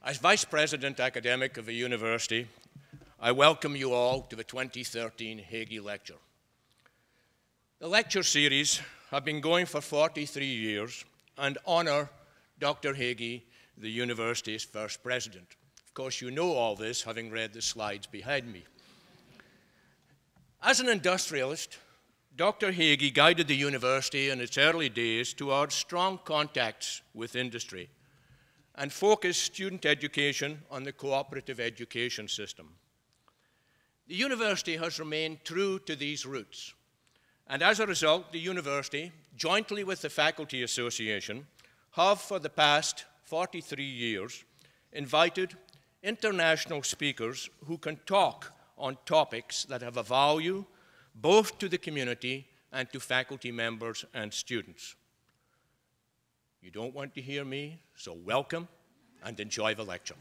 As Vice President Academic of the University, I welcome you all to the 2013 Hagey Lecture. The lecture series have been going for 43 years and honor Dr. Hagey, the university's first president. Of course, you know all this, having read the slides behind me. As an industrialist, Dr. Hagey guided the university in its early days towards strong contacts with industry and focused student education on the cooperative education system. The university has remained true to these roots, and as a result, the university, jointly with the Faculty Association, have for the past 43 years invited international speakers who can talk on topics that have a value both to the community and to faculty members and students. You don't want to hear me, so welcome and enjoy the lecture.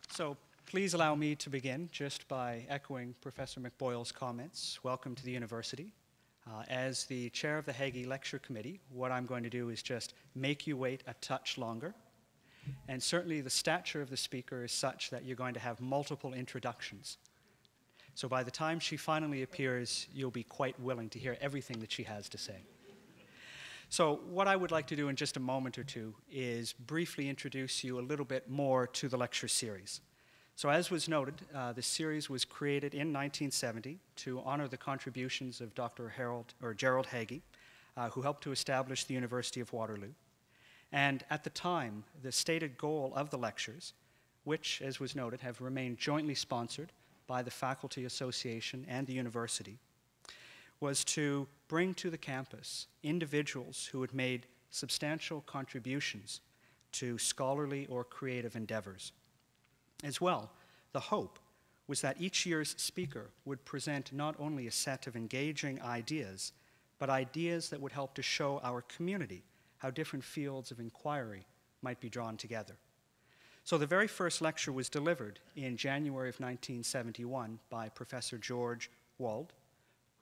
So please allow me to begin just by echoing Professor McBoyle's comments. Welcome to the university. As the chair of the Hagey Lecture Committee, what I'm going to do is just make you wait a touch longer. And certainly the stature of the speaker is such that you're going to have multiple introductions. So by the time she finally appears, you'll be quite willing to hear everything that she has to say. So what I would like to do in just a moment or two is briefly introduce you a little bit more to the lecture series. So as was noted, this series was created in 1970 to honor the contributions of Dr. Gerald Hagey, who helped to establish the University of Waterloo. And at the time, the stated goal of the lectures, which, as was noted, have remained jointly sponsored by the Faculty Association and the university, was to bring to the campus individuals who had made substantial contributions to scholarly or creative endeavors. As well, the hope was that each year's speaker would present not only a set of engaging ideas, but ideas that would help to show our community how different fields of inquiry might be drawn together. So the very first lecture was delivered in January of 1971 by Professor George Wald,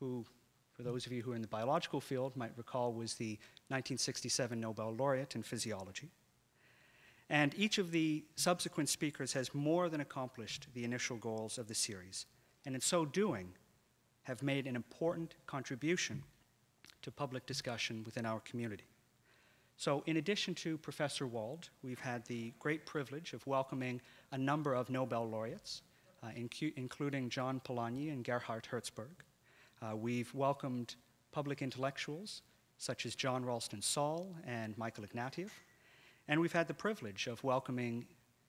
who, for those of you who are in the biological field, might recall was the 1967 Nobel laureate in physiology. And each of the subsequent speakers has more than accomplished the initial goals of the series, and in so doing, have made an important contribution to public discussion within our community. So in addition to Professor Wald, we've had the great privilege of welcoming a number of Nobel laureates, including John Polanyi and Gerhard Herzberg. We've welcomed public intellectuals such as John Ralston Saul and Michael Ignatieff. And we've had the privilege of welcoming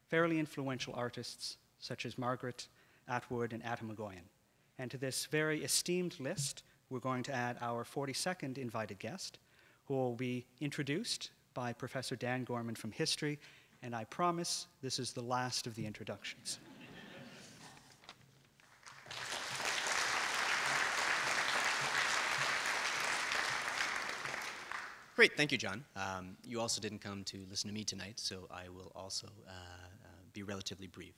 fairly influential artists such as Margaret Atwood and Atta Magoyan. And to this very esteemed list, we're going to add our 42nd invited guest, who will be introduced by Professor Dan Gorman from History, and I promise this is the last of the introductions. Great, thank you, John. You also didn't come to listen to me tonight, so I will also be relatively brief.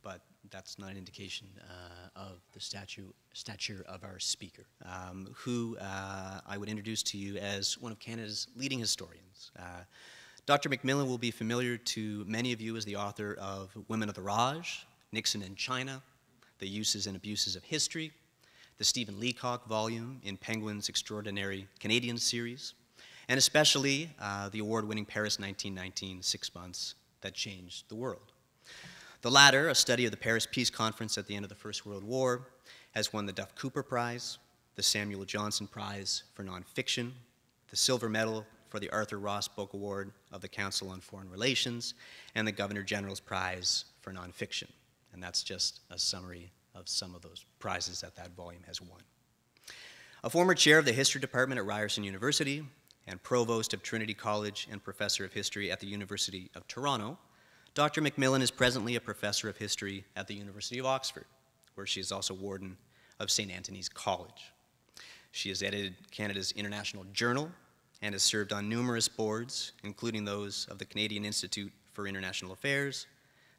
But that's not an indication of the stature of our speaker, who I would introduce to you as one of Canada's leading historians. Dr. MacMillan will be familiar to many of you as the author of Women of the Raj, Nixon in China, The Uses and Abuses of History, the Stephen Leacock volume in Penguin's Extraordinary Canadian series, and especially the award-winning Paris 1919, 6 Months That Changed the World. The latter, a study of the Paris Peace Conference at the end of the First World War, has won the Duff Cooper Prize, the Samuel Johnson Prize for Nonfiction, the Silver Medal for the Arthur Ross Book Award of the Council on Foreign Relations, and the Governor General's Prize for Nonfiction. And that's just a summary of some of those prizes that volume has won. A former chair of the History Department at Ryerson University and Provost of Trinity College and Professor of History at the University of Toronto, Dr. MacMillan is presently a Professor of History at the University of Oxford, where she is also Warden of St. Anthony's College. She has edited Canada's International Journal and has served on numerous boards, including those of the Canadian Institute for International Affairs,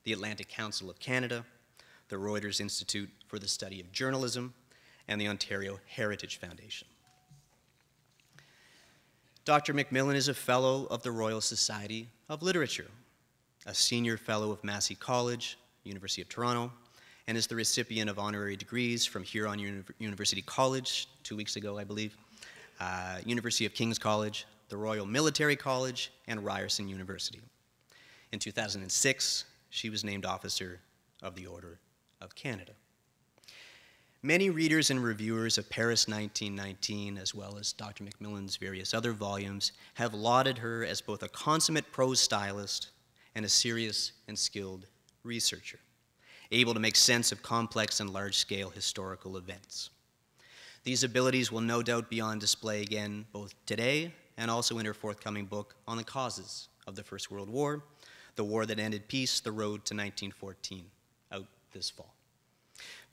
the Atlantic Council of Canada, the Reuters Institute for the Study of Journalism, and the Ontario Heritage Foundation. Dr. MacMillan is a Fellow of the Royal Society of Literature, a Senior Fellow of Massey College, University of Toronto, and is the recipient of honorary degrees from Huron University College 2 weeks ago, I believe, University of King's College, the Royal Military College, and Ryerson University. In 2006, she was named Officer of the Order of Canada. Many readers and reviewers of Paris 1919, as well as Dr. MacMillan's various other volumes, have lauded her as both a consummate prose stylist and a serious and skilled researcher, able to make sense of complex and large-scale historical events. These abilities will no doubt be on display again both today and also in her forthcoming book on the causes of the First World War, the war that ended peace, the road to 1914, out this fall.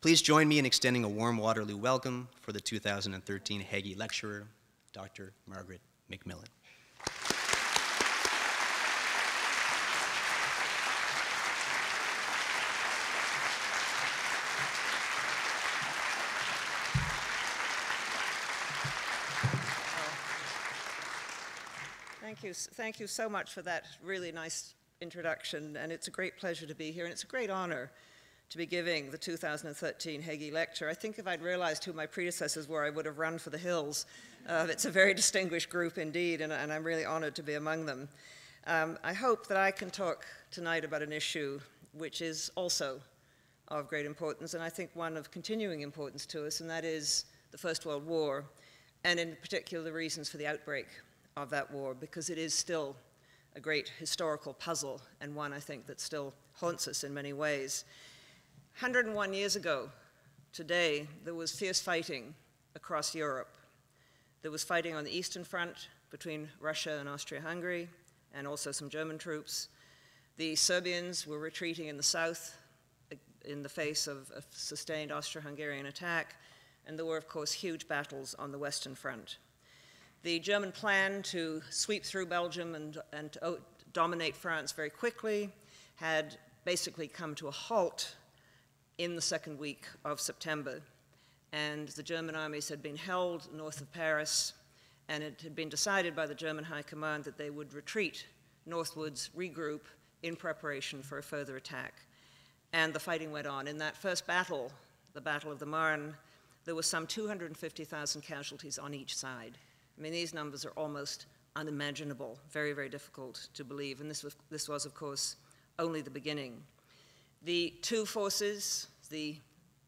Please join me in extending a warm Waterloo welcome for the 2013 Hagey Lecturer, Dr. Margaret MacMillan. Thank you so much for that really nice introduction, and it's a great pleasure to be here, and it's a great honor to be giving the 2013 Hagey Lecture. I think if I'd realized who my predecessors were, I would have run for the hills. It's a very distinguished group indeed, and I'm really honored to be among them. I hope that I can talk tonight about an issue which is also of great importance, and I think one of continuing importance to us, and that is the First World War, and in particular the reasons for the outbreak of that war, because it is still a great historical puzzle, and one I think that still haunts us in many ways. 101 years ago today, there was fierce fighting across Europe. There was fighting on the Eastern Front between Russia and Austria-Hungary, and also some German troops. The Serbians were retreating in the south in the face of a sustained Austro-Hungarian attack, and there were, of course, huge battles on the Western Front. The German plan to sweep through Belgium and to dominate France very quickly had basically come to a halt in the second week of September. And the German armies had been held north of Paris, and it had been decided by the German High Command that they would retreat northwards, regroup in preparation for a further attack. And the fighting went on. In that first battle, the Battle of the Marne, there were some 250,000 casualties on each side. I mean, these numbers are almost unimaginable, very, very difficult to believe, and this was, of course, only the beginning. The two forces, the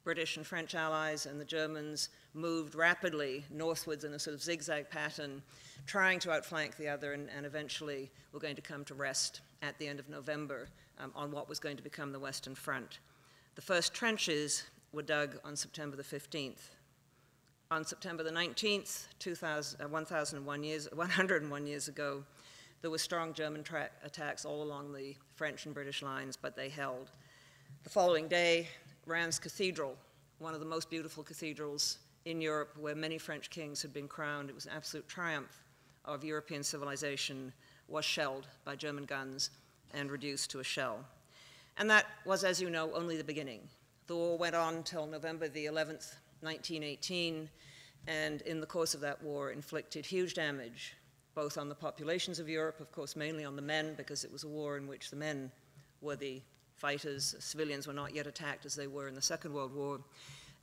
British and French allies and the Germans, moved rapidly northwards in a sort of zigzag pattern, trying to outflank the other, and eventually were going to come to rest at the end of November on what was going to become the Western Front. The first trenches were dug on September the 15th. On September the 19th, 101 years ago, there were strong German attacks all along the French and British lines, but they held. The following day, Reims Cathedral, one of the most beautiful cathedrals in Europe, where many French kings had been crowned, it was an absolute triumph of European civilization, was shelled by German guns and reduced to a shell. And that was, as you know, only the beginning. The war went on until November the 11th, 1918, and in the course of that war inflicted huge damage, both on the populations of Europe, of course, mainly on the men, because it was a war in which the men were the fighters. Civilians were not yet attacked as they were in the Second World War,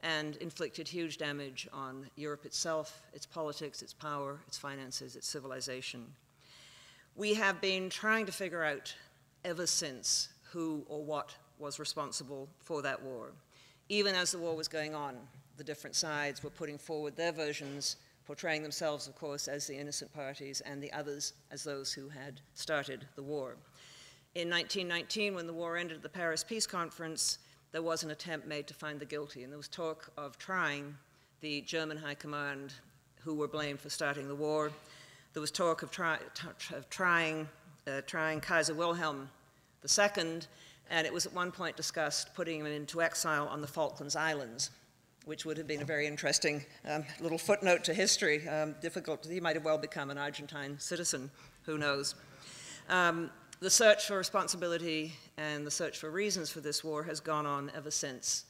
and inflicted huge damage on Europe itself, its politics, its power, its finances, its civilization. We have been trying to figure out ever since who or what was responsible for that war. Even as the war was going on, the different sides were putting forward their versions, portraying themselves, of course, as the innocent parties and the others as those who had started the war. In 1919, when the war ended at the Paris Peace Conference, there was an attempt made to find the guilty, and there was talk of trying the German High Command, who were blamed for starting the war. There was talk of trying Kaiser Wilhelm II, and it was at one point discussed putting him into exile on the Falklands Islands, which would have been a very interesting little footnote to history. Difficult, he might have well become an Argentine citizen, who knows. The search for responsibility and the search for reasons for this war has gone on ever since.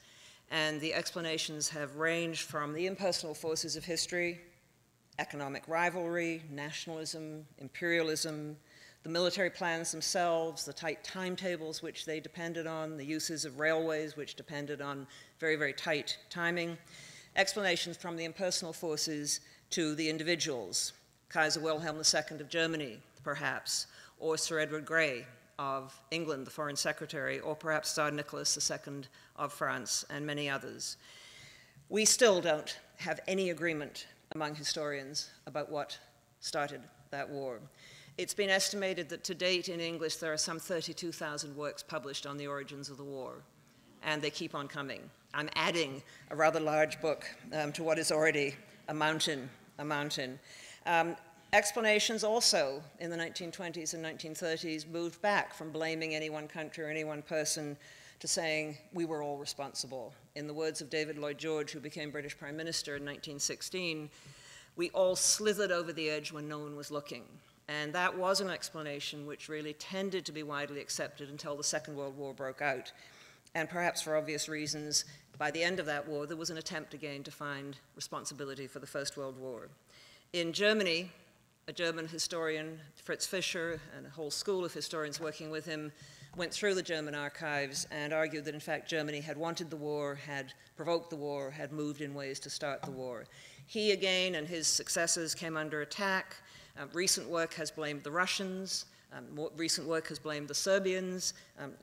And the explanations have ranged from the impersonal forces of history, economic rivalry, nationalism, imperialism, the military plans themselves, the tight timetables which they depended on, the uses of railways which depended on very, very tight timing, explanations from the impersonal forces to the individuals, Kaiser Wilhelm II of Germany, perhaps, or Sir Edward Grey of England, the Foreign Secretary, or perhaps Tsar Nicholas II of France, and many others. We still don't have any agreement among historians about what started that war. It's been estimated that to date in English there are some 32,000 works published on the origins of the war, and they keep on coming. I'm adding a rather large book to what is already a mountain. Explanations also in the 1920s and 1930s moved back from blaming any one country or any one person to saying we were all responsible. In the words of David Lloyd George, who became British Prime Minister in 1916, we all slithered over the edge when no one was looking. And that was an explanation which really tended to be widely accepted until the Second World War broke out. And perhaps for obvious reasons, by the end of that war, there was an attempt again to find responsibility for the First World War. In Germany, a German historian, Fritz Fischer, and a whole school of historians working with him went through the German archives and argued that in fact Germany had wanted the war, had provoked the war, had moved in ways to start the war. He again and his successors came under attack. Recent work has blamed the Russians. Recent work has blamed the Serbians.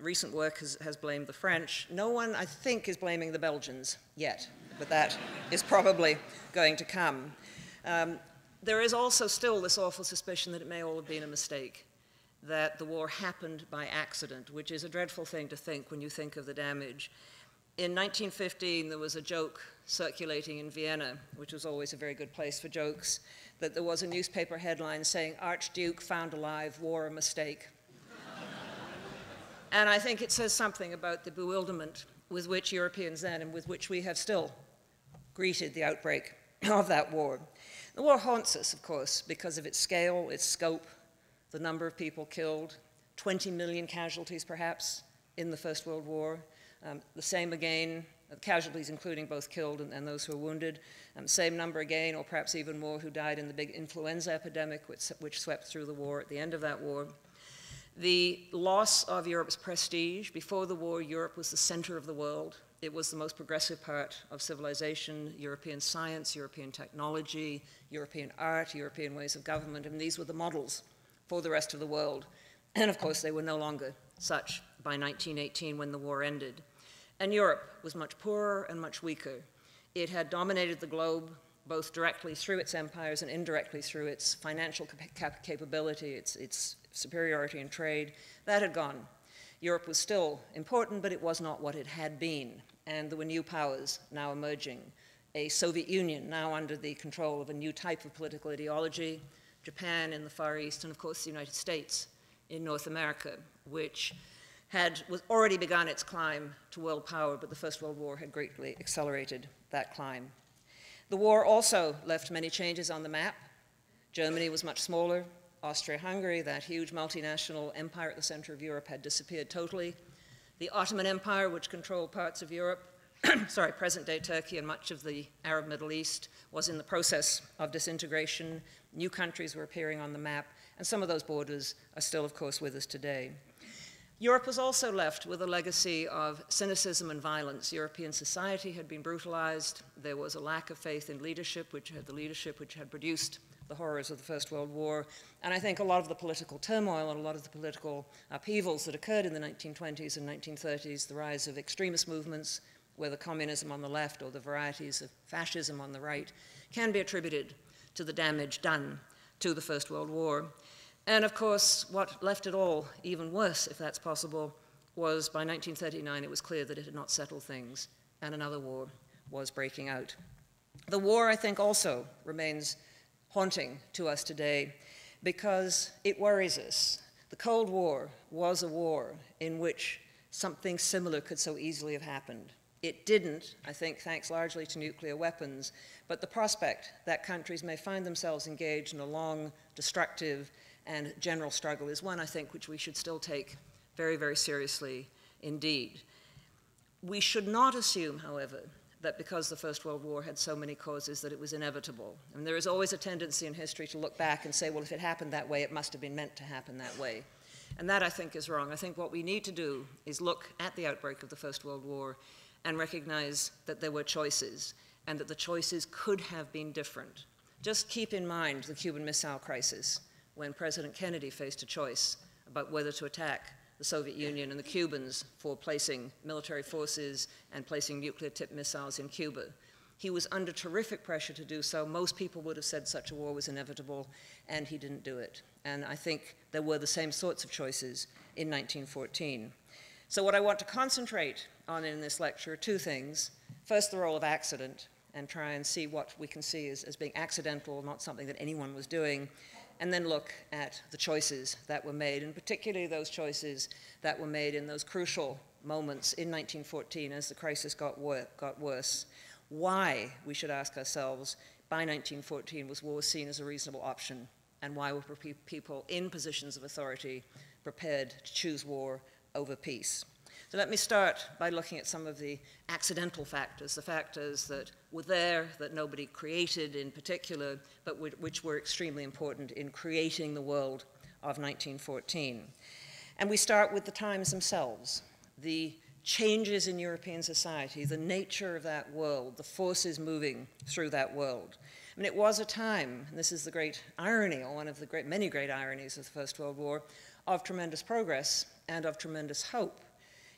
Recent work has blamed the French. No one, I think, is blaming the Belgians yet, but that is probably going to come. There is also still this awful suspicion that it may all have been a mistake, that the war happened by accident, which is a dreadful thing to think when you think of the damage. In 1915, there was a joke circulating in Vienna, which was always a very good place for jokes, that there was a newspaper headline saying, "Archduke found alive, war a mistake." And I think it says something about the bewilderment with which Europeans then and with which we have still greeted the outbreak of that war. The war haunts us, of course, because of its scale, its scope, the number of people killed, 20 million casualties perhaps in the First World War. The same again, casualties including both killed and those who were wounded. Same number again, or perhaps even more, who died in the big influenza epidemic which swept through the war at the end of that war. The loss of Europe's prestige. Before the war, Europe was the center of the world. It was the most progressive part of civilization, European science, European technology, European art, European ways of government, and these were the models for the rest of the world. And of course, they were no longer such by 1918 when the war ended. And Europe was much poorer and much weaker. It had dominated the globe both directly through its empires and indirectly through its financial capability, its superiority in trade. That had gone. Europe was still important, but it was not what it had been. And there were new powers now emerging. A Soviet Union now under the control of a new type of political ideology, Japan in the Far East, and of course the United States in North America, which was already begun its climb to world power, but the First World War had greatly accelerated that climb. The war also left many changes on the map. Germany was much smaller. Austria-Hungary, that huge multinational empire at the center of Europe, had disappeared totally. The Ottoman Empire, which controlled parts of Europe, present-day Turkey and much of the Arab Middle East, was in the process of disintegration. New countries were appearing on the map, and some of those borders are still, of course, with us today. Europe was also left with a legacy of cynicism and violence. European society had been brutalized. There was a lack of faith in leadership, which had produced the horrors of the First World War. And I think a lot of the political turmoil and a lot of the political upheavals that occurred in the 1920s and 1930s, the rise of extremist movements, whether communism on the left or the varieties of fascism on the right, can be attributed to the damage done to the First World War. And of course, what left it all even worse, if that's possible, was by 1939 it was clear that it had not settled things, and another war was breaking out. The war, I think, also remains haunting to us today because it worries us. The Cold War was a war in which something similar could so easily have happened. It didn't, I think, thanks largely to nuclear weapons, but the prospect that countries may find themselves engaged in a long, destructive, and general struggle is one, I think, which we should still take very, very seriously indeed. We should not assume, however, that because the First World War had so many causes that it was inevitable. And there is always a tendency in history to look back and say, well, if it happened that way, it must have been meant to happen that way. And that, I think, is wrong. I think what we need to do is look at the outbreak of the First World War and recognize that there were choices and that the choices could have been different. Just keep in mind the Cuban Missile Crisis, when President Kennedy faced a choice about whether to attack the Soviet Union and the Cubans for placing military forces and placing nuclear-tipped missiles in Cuba. He was under terrific pressure to do so. Most people would have said such a war was inevitable, and he didn't do it. And I think there were the same sorts of choices in 1914. So what I want to concentrate on in this lecture are two things. First, the role of accident, and try and see what we can see as being accidental, not something that anyone was doing, and then look at the choices that were made, and particularly those choices that were made in those crucial moments in 1914 as the crisis got worse. Why, we should ask ourselves, by 1914 was war seen as a reasonable option, and why were people in positions of authority prepared to choose war over peace? So let me start by looking at some of the accidental factors, the factors that were there, that nobody created in particular, but which were extremely important in creating the world of 1914. And we start with the times themselves, the changes in European society, the nature of that world, the forces moving through that world. I mean, it was a time, and this is the great irony, or one of the many great ironies of the First World War, of tremendous progress and of tremendous hope.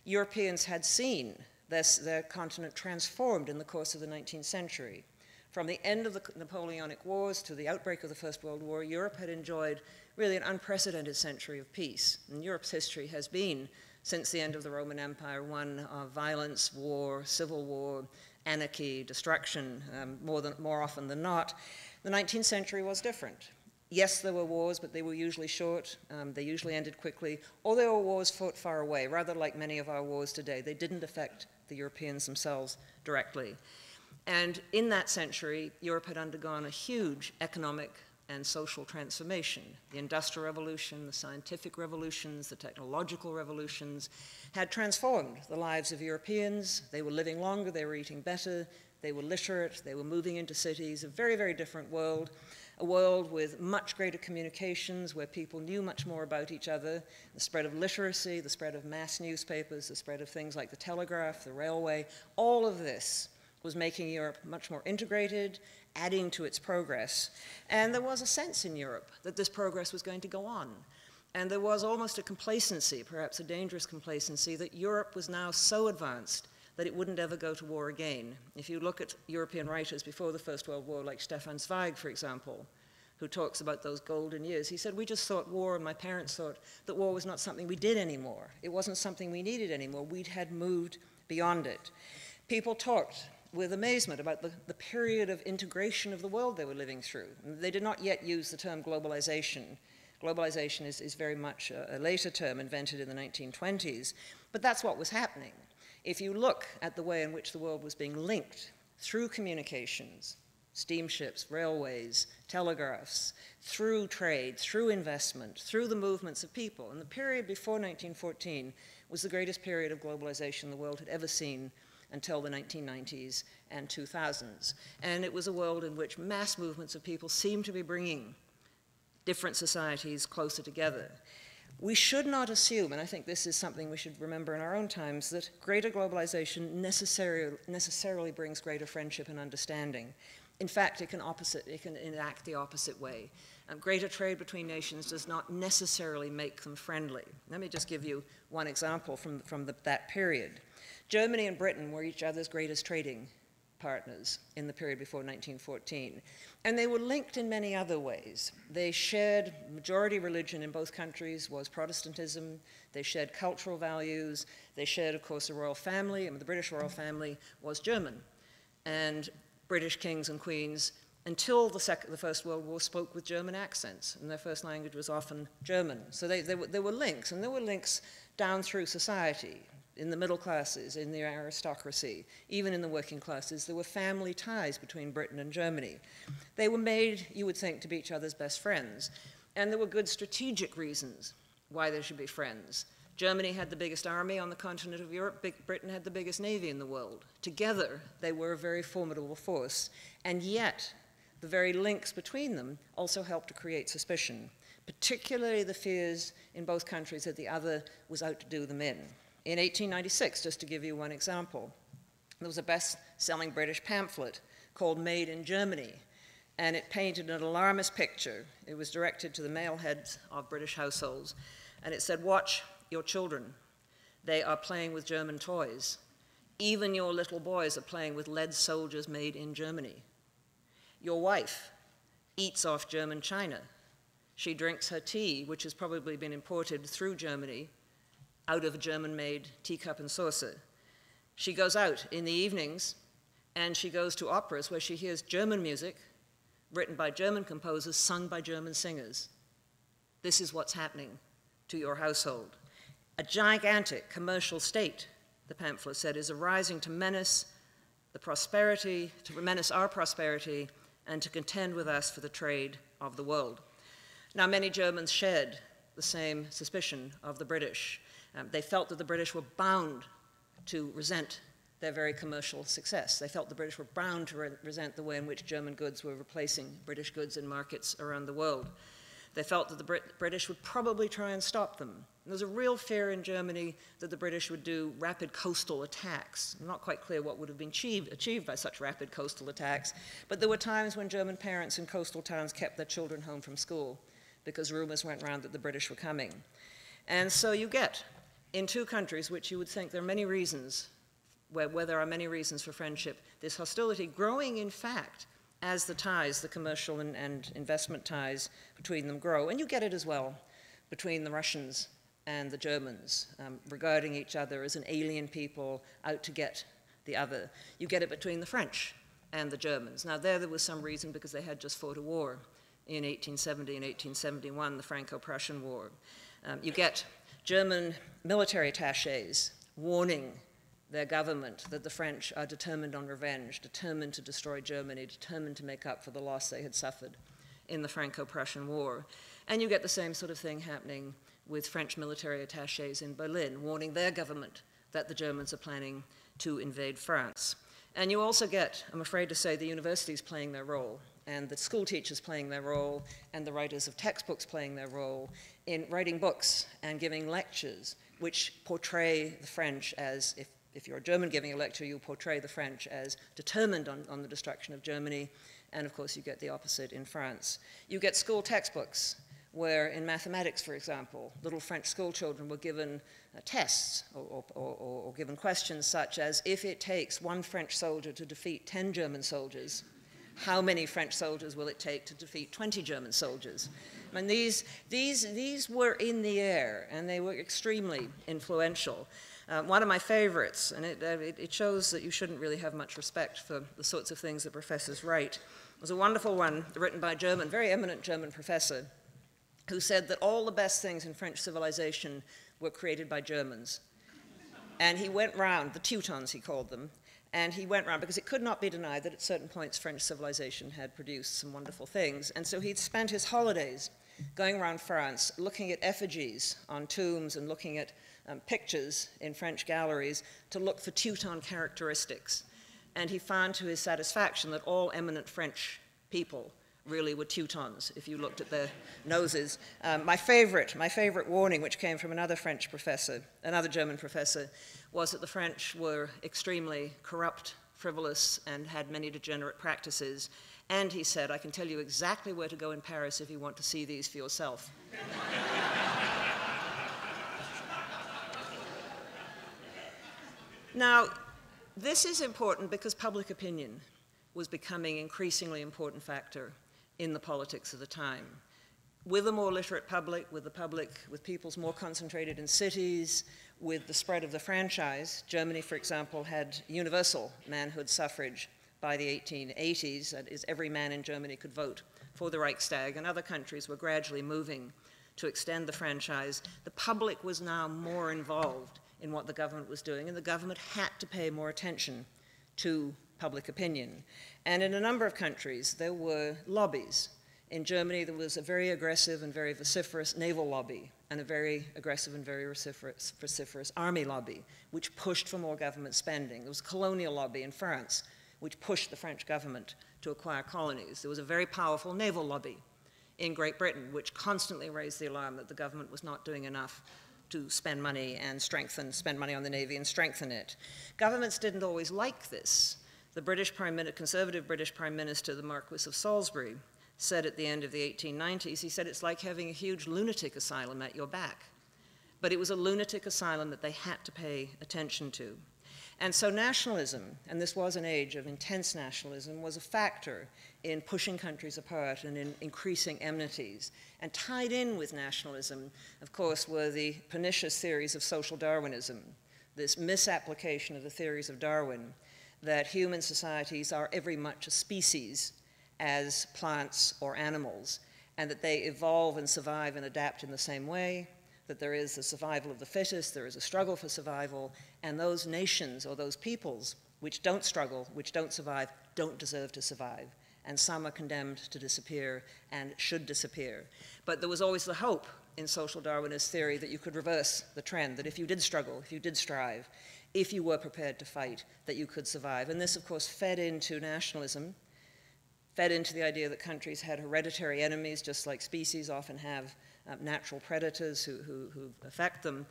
Europeans had seen their continent transformed in the course of the 19th century. From the end of the Napoleonic Wars to the outbreak of the First World War, Europe had enjoyed really an unprecedented century of peace. And Europe's history has been, since the end of the Roman Empire, one of violence, war, civil war, anarchy, destruction, more often than not. The 19th century was different. Yes, there were wars, but they were usually short. They usually ended quickly. Or there were wars fought far away, rather like many of our wars today. They didn't affect the Europeans themselves directly. And in that century, Europe had undergone a huge economic and social transformation. The Industrial Revolution, the scientific revolutions, the technological revolutions had transformed the lives of Europeans. They were living longer, they were eating better, they were literate, they were moving into cities, a very, very different world. A world with much greater communications, where people knew much more about each other, the spread of literacy, the spread of mass newspapers, the spread of things like the telegraph, the railway, all of this was making Europe much more integrated, adding to its progress. And there was a sense in Europe that this progress was going to go on. And there was almost a complacency, perhaps a dangerous complacency, that Europe was now so advanced that it wouldn't ever go to war again. If you look at European writers before the First World War, like Stefan Zweig, for example, who talks about those golden years, he said, we just thought war, and my parents thought that war was not something we did anymore. It wasn't something we needed anymore. We had moved beyond it. People talked with amazement about the period of integration of the world they were living through. They did not yet use the term globalization. Globalization is very much a later term invented in the 1920s, but that's what was happening. If you look at the way in which the world was being linked through communications, steamships, railways, telegraphs, through trade, through investment, through the movements of people, and the period before 1914 was the greatest period of globalization the world had ever seen until the 1990s and 2000s. And it was a world in which mass movements of people seemed to be bringing different societies closer together. We should not assume, and I think this is something we should remember in our own times, that greater globalization necessarily brings greater friendship and understanding. In fact, it can enact the opposite way. Greater trade between nations does not necessarily make them friendly. Let me just give you one example from that period. Germany and Britain were each other's greatest trading partners in the period before 1914. And they were linked in many other ways. They shared majority religion in both countries was Protestantism. They shared cultural values. They shared, of course, the royal family. I mean, the British royal family was German. And British kings and queens, until the First World War, spoke with German accents, and their first language was often German. So there were links, and there were links down through society. In the middle classes, in the aristocracy, even in the working classes, there were family ties between Britain and Germany. They were made, you would think, to be each other's best friends. And there were good strategic reasons why they should be friends. Germany had the biggest army on the continent of Europe. Britain had the biggest navy in the world. Together, they were a very formidable force. And yet, the very links between them also helped to create suspicion, particularly the fears in both countries that the other was out to do them in. In 1896, just to give you one example, there was a best-selling British pamphlet called Made in Germany, and it painted an alarmist picture. It was directed to the male heads of British households, and it said, "Watch your children. They are playing with German toys. Even your little boys are playing with lead soldiers made in Germany. Your wife eats off German china. She drinks her tea, which has probably been imported through Germany, out of a German-made teacup and saucer. She goes out in the evenings, and she goes to operas where she hears German music written by German composers, sung by German singers. This is what's happening to your household. A gigantic commercial state," the pamphlet said, "is arising to menace the prosperity, to menace our prosperity, and to contend with us for the trade of the world." Now, many Germans shared the same suspicion of the British. They felt that the British were bound to resent their very commercial success. They felt the British were bound to resent the way in which German goods were replacing British goods in markets around the world. They felt that the British would probably try and stop them. There was a real fear in Germany that the British would do rapid coastal attacks. I'm not quite clear what would have been achieved by such rapid coastal attacks, but there were times when German parents in coastal towns kept their children home from school because rumors went around that the British were coming. And so you get, in two countries which you would think there are many reasons, where there are many reasons for friendship, this hostility growing, in fact, as the ties, the commercial and investment ties between them grow. And you get it as well between the Russians and the Germans, regarding each other as an alien people out to get the other. You get it between the French and the Germans. Now, there was some reason because they had just fought a war in 1870 and 1871, the Franco-Prussian War. You get German military attachés warning their government that the French are determined on revenge, determined to destroy Germany, determined to make up for the loss they had suffered in the Franco-Prussian War. And you get the same sort of thing happening with French military attachés in Berlin, warning their government that the Germans are planning to invade France. And you also get, I'm afraid to say, the universities playing their role, and the school teachers playing their role, and the writers of textbooks playing their role in writing books and giving lectures which portray the French as, if you're a German giving a lecture, you portray the French as determined on the destruction of Germany, and of course you get the opposite in France. You get school textbooks where in mathematics, for example, little French school children were given tests or given questions such as, if it takes one French soldier to defeat 10 German soldiers, how many French soldiers will it take to defeat 20 German soldiers? And these were in the air, and they were extremely influential. One of my favorites, and it shows that you shouldn't really have much respect for the sorts of things that professors write, was a wonderful one written by a German, very eminent German professor, who said that all the best things in French civilization were created by Germans. And he went round, the Teutons he called them, and he went round because it could not be denied that at certain points French civilization had produced some wonderful things. And so he'd spent his holidays going around France, looking at effigies on tombs and looking at pictures in French galleries to look for Teuton characteristics. And he found to his satisfaction that all eminent French people really were Teutons, if you looked at their noses. My favorite warning, which came from another French professor, another German professor, was that the French were extremely corrupt, frivolous, and had many degenerate practices. And he said, I can tell you exactly where to go in Paris if you want to see these for yourself. Now, this is important because public opinion was becoming an increasingly important factor in the politics of the time. With a more literate public, with peoples more concentrated in cities, with the spread of the franchise, Germany, for example, had universal manhood suffrage by the 1880s. That is, every man in Germany could vote for the Reichstag, and other countries were gradually moving to extend the franchise. The public was now more involved in what the government was doing, and the government had to pay more attention to public opinion. And in a number of countries, there were lobbies. In Germany, there was a very aggressive and very vociferous naval lobby and a very aggressive and very vociferous army lobby, which pushed for more government spending. There was a colonial lobby in France, which pushed the French government to acquire colonies. There was a very powerful naval lobby in Great Britain, which constantly raised the alarm that the government was not doing enough to spend money and spend money on the Navy and strengthen it. Governments didn't always like this. The conservative British Prime Minister, the Marquis of Salisbury, said at the end of the 1890s, he said, it's like having a huge lunatic asylum at your back. But it was a lunatic asylum that they had to pay attention to. And so nationalism, and this was an age of intense nationalism, was a factor in pushing countries apart and in increasing enmities. And tied in with nationalism, of course, were the pernicious theories of social Darwinism, this misapplication of the theories of Darwin, that human societies are every much a species as plants or animals, and that they evolve and survive and adapt in the same way, that there is the survival of the fittest, there is a struggle for survival, and those nations or those peoples which don't struggle, which don't survive, don't deserve to survive. And some are condemned to disappear and should disappear. But there was always the hope in social Darwinist theory that you could reverse the trend, that if you did struggle, if you did strive, if you were prepared to fight, that you could survive. And this, of course, fed into nationalism, fed into the idea that countries had hereditary enemies, just like species often have natural predators who affect them.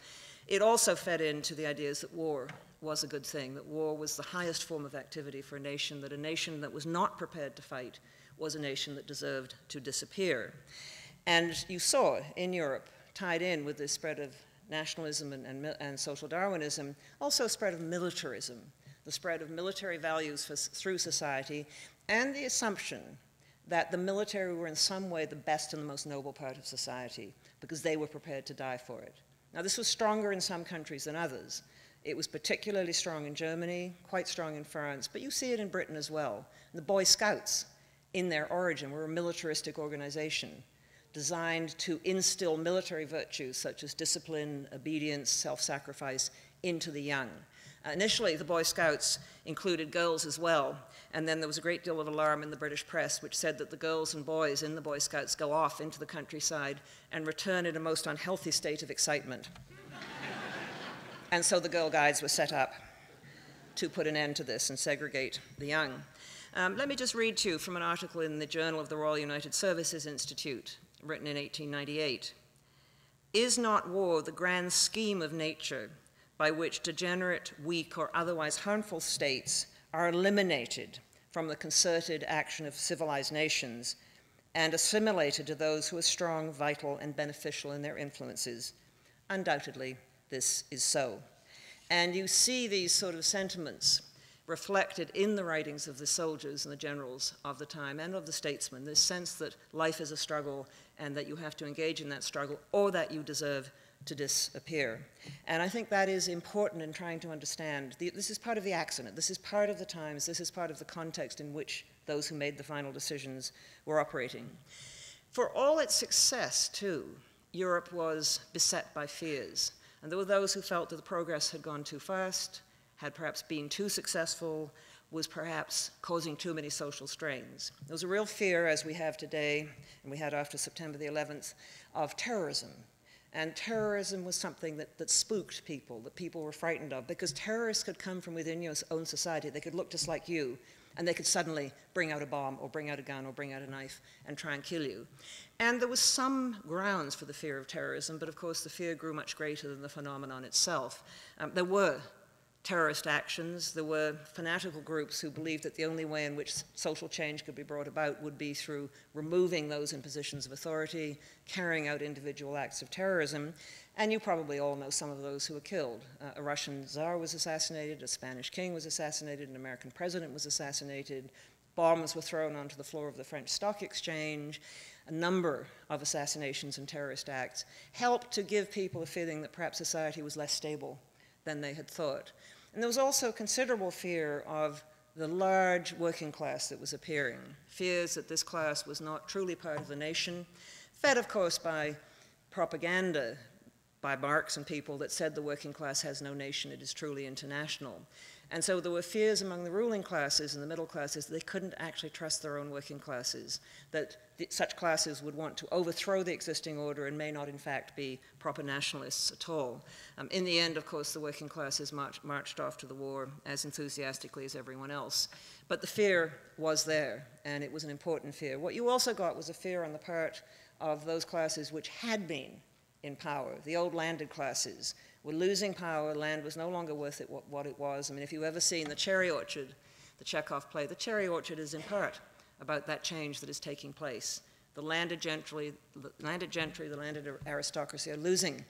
It also fed into the ideas that war was a good thing, that war was the highest form of activity for a nation that was not prepared to fight was a nation that deserved to disappear. And you saw in Europe, tied in with the spread of nationalism and social Darwinism, also a spread of militarism, the spread of military values through society, and the assumption that the military were in some way the best and the most noble part of society because they were prepared to die for it. Now, this was stronger in some countries than others. It was particularly strong in Germany, quite strong in France, but you see it in Britain as well. The Boy Scouts, in their origin, were a militaristic organization designed to instill military virtues such as discipline, obedience, self-sacrifice into the young. Initially, the Boy Scouts included girls as well, and then there was a great deal of alarm in the British press which said that the girls and boys in the Boy Scouts go off into the countryside and return in a most unhealthy state of excitement. And so the Girl Guides were set up to put an end to this and segregate the young. Let me just read to you from an article in the Journal of the Royal United Services Institute, written in 1898. Is not war the grand scheme of nature by which degenerate, weak, or otherwise harmful states are eliminated from the concerted action of civilized nations and assimilated to those who are strong, vital, and beneficial in their influences? Undoubtedly, this is so. And you see these sort of sentiments reflected in the writings of the soldiers and the generals of the time and of the statesmen, this sense that life is a struggle and that you have to engage in that struggle or that you deserve to disappear. And I think that is important in trying to understand. This is part of the accident. This is part of the times. This is part of the context in which those who made the final decisions were operating. For all its success, too, Europe was beset by fears. And there were those who felt that the progress had gone too fast, had perhaps been too successful, was perhaps causing too many social strains. There was a real fear, as we have today, and we had after September the 11th, of terrorism. And terrorism was something that spooked people, that people were frightened of, because terrorists could come from within your own society. They could look just like you, and they could suddenly bring out a bomb, or bring out a gun, or bring out a knife, and try and kill you. And there was some grounds for the fear of terrorism, but of course the fear grew much greater than the phenomenon itself. There were terrorist actions. There were fanatical groups who believed that the only way in which social change could be brought about would be through removing those in positions of authority, carrying out individual acts of terrorism. And you probably all know some of those who were killed. A Russian Tsar was assassinated, a Spanish king was assassinated, an American president was assassinated, bombs were thrown onto the floor of the French Stock Exchange. A number of assassinations and terrorist acts helped to give people a feeling that perhaps society was less stable than they had thought. And there was also considerable fear of the large working class that was appearing, fears that this class was not truly part of the nation, fed, of course, by propaganda, by Marx and people that said the working class has no nation, it is truly international. And so there were fears among the ruling classes and the middle classes that they couldn't actually trust their own working classes, that such classes would want to overthrow the existing order and may not in fact be proper nationalists at all. In the end, of course, the working classes marched off to the war as enthusiastically as everyone else. But the fear was there, and it was an important fear. What you also got was a fear on the part of those classes which had been in power, the old landed classes, were losing power. Land was no longer worth it what it was. I mean, if you've ever seen The Cherry Orchard, the Chekhov play, The Cherry Orchard is in part about that change that is taking place. The landed gentry, the landed aristocracy are losing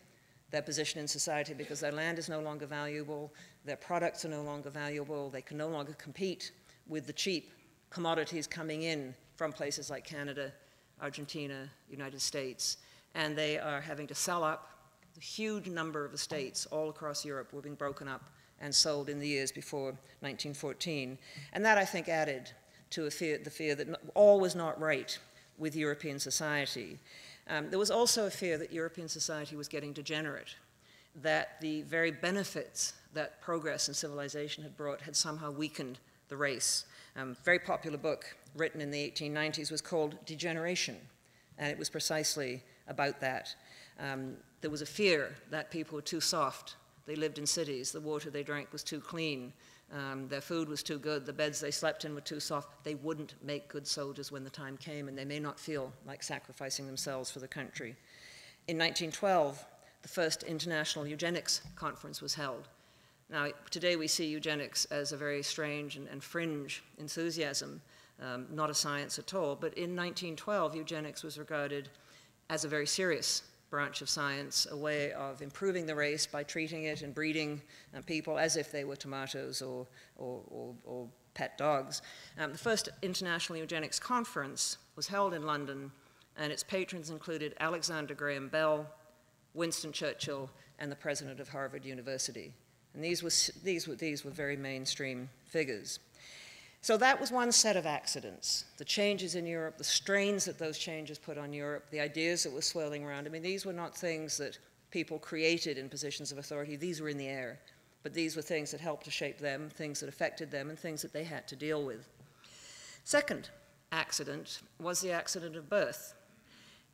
their position in society because their land is no longer valuable, their products are no longer valuable, they can no longer compete with the cheap commodities coming in from places like Canada, Argentina, United States, and they are having to sell up. A huge number of estates all across Europe were being broken up and sold in the years before 1914. And that, I think, added to the fear that all was not right with European society. There was also a fear that European society was getting degenerate, that the very benefits that progress and civilization had brought had somehow weakened the race. A very popular book written in the 1890s was called Degeneration, and it was precisely about that. There was a fear that people were too soft. They lived in cities. The water they drank was too clean. Their food was too good. The beds they slept in were too soft. They wouldn't make good soldiers when the time came, and they may not feel like sacrificing themselves for the country. In 1912, the first International Eugenics Conference was held. Now, today we see eugenics as a very strange and fringe enthusiasm, not a science at all. But in 1912, eugenics was regarded as a very serious branch of science, a way of improving the race by treating it and breeding people as if they were tomatoes or pet dogs. The first International Eugenics Conference was held in London, and its patrons included Alexander Graham Bell, Winston Churchill, and the president of Harvard University. And these were very mainstream figures. So that was one set of accidents. The changes in Europe, the strains that those changes put on Europe, the ideas that were swirling around. I mean, these were not things that people created in positions of authority. These were in the air. But these were things that helped to shape them, things that affected them, and things that they had to deal with. Second accident was the accident of birth.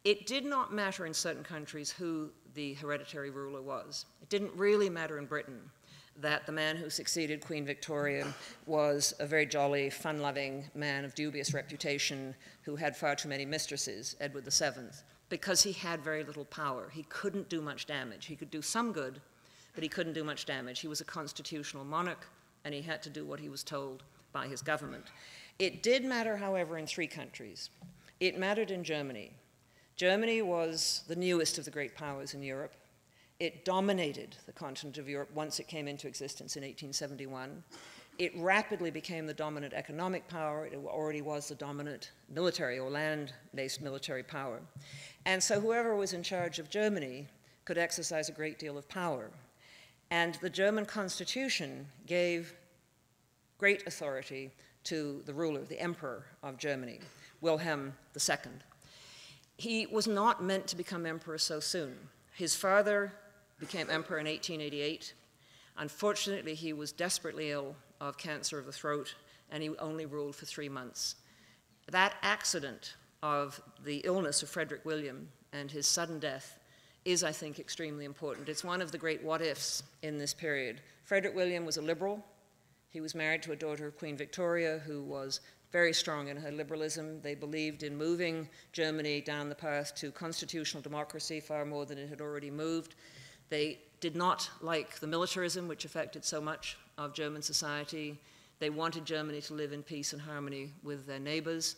It did not matter in certain countries who the hereditary ruler was. It didn't really matter in Britain that the man who succeeded Queen Victoria was a very jolly, fun-loving man of dubious reputation who had far too many mistresses, Edward VII, because he had very little power. He couldn't do much damage. He could do some good, but he couldn't do much damage. He was a constitutional monarch, and he had to do what he was told by his government. It did matter, however, in three countries. It mattered in Germany. Germany was the newest of the great powers in Europe. It dominated the continent of Europe once it came into existence in 1871. It rapidly became the dominant economic power. It already was the dominant military or land-based military power. And so whoever was in charge of Germany could exercise a great deal of power. And the German constitution gave great authority to the ruler, the emperor of Germany, Wilhelm II. He was not meant to become emperor so soon. His father became emperor in 1888. Unfortunately, he was desperately ill of cancer of the throat, and he only ruled for 3 months. That accident of the illness of Frederick William and his sudden death is, I think, extremely important. It's one of the great what-ifs in this period. Frederick William was a liberal. He was married to a daughter of Queen Victoria, who was very strong in her liberalism. They believed in moving Germany down the path to constitutional democracy far more than it had already moved. They did not like the militarism which affected so much of German society. They wanted Germany to live in peace and harmony with their neighbors.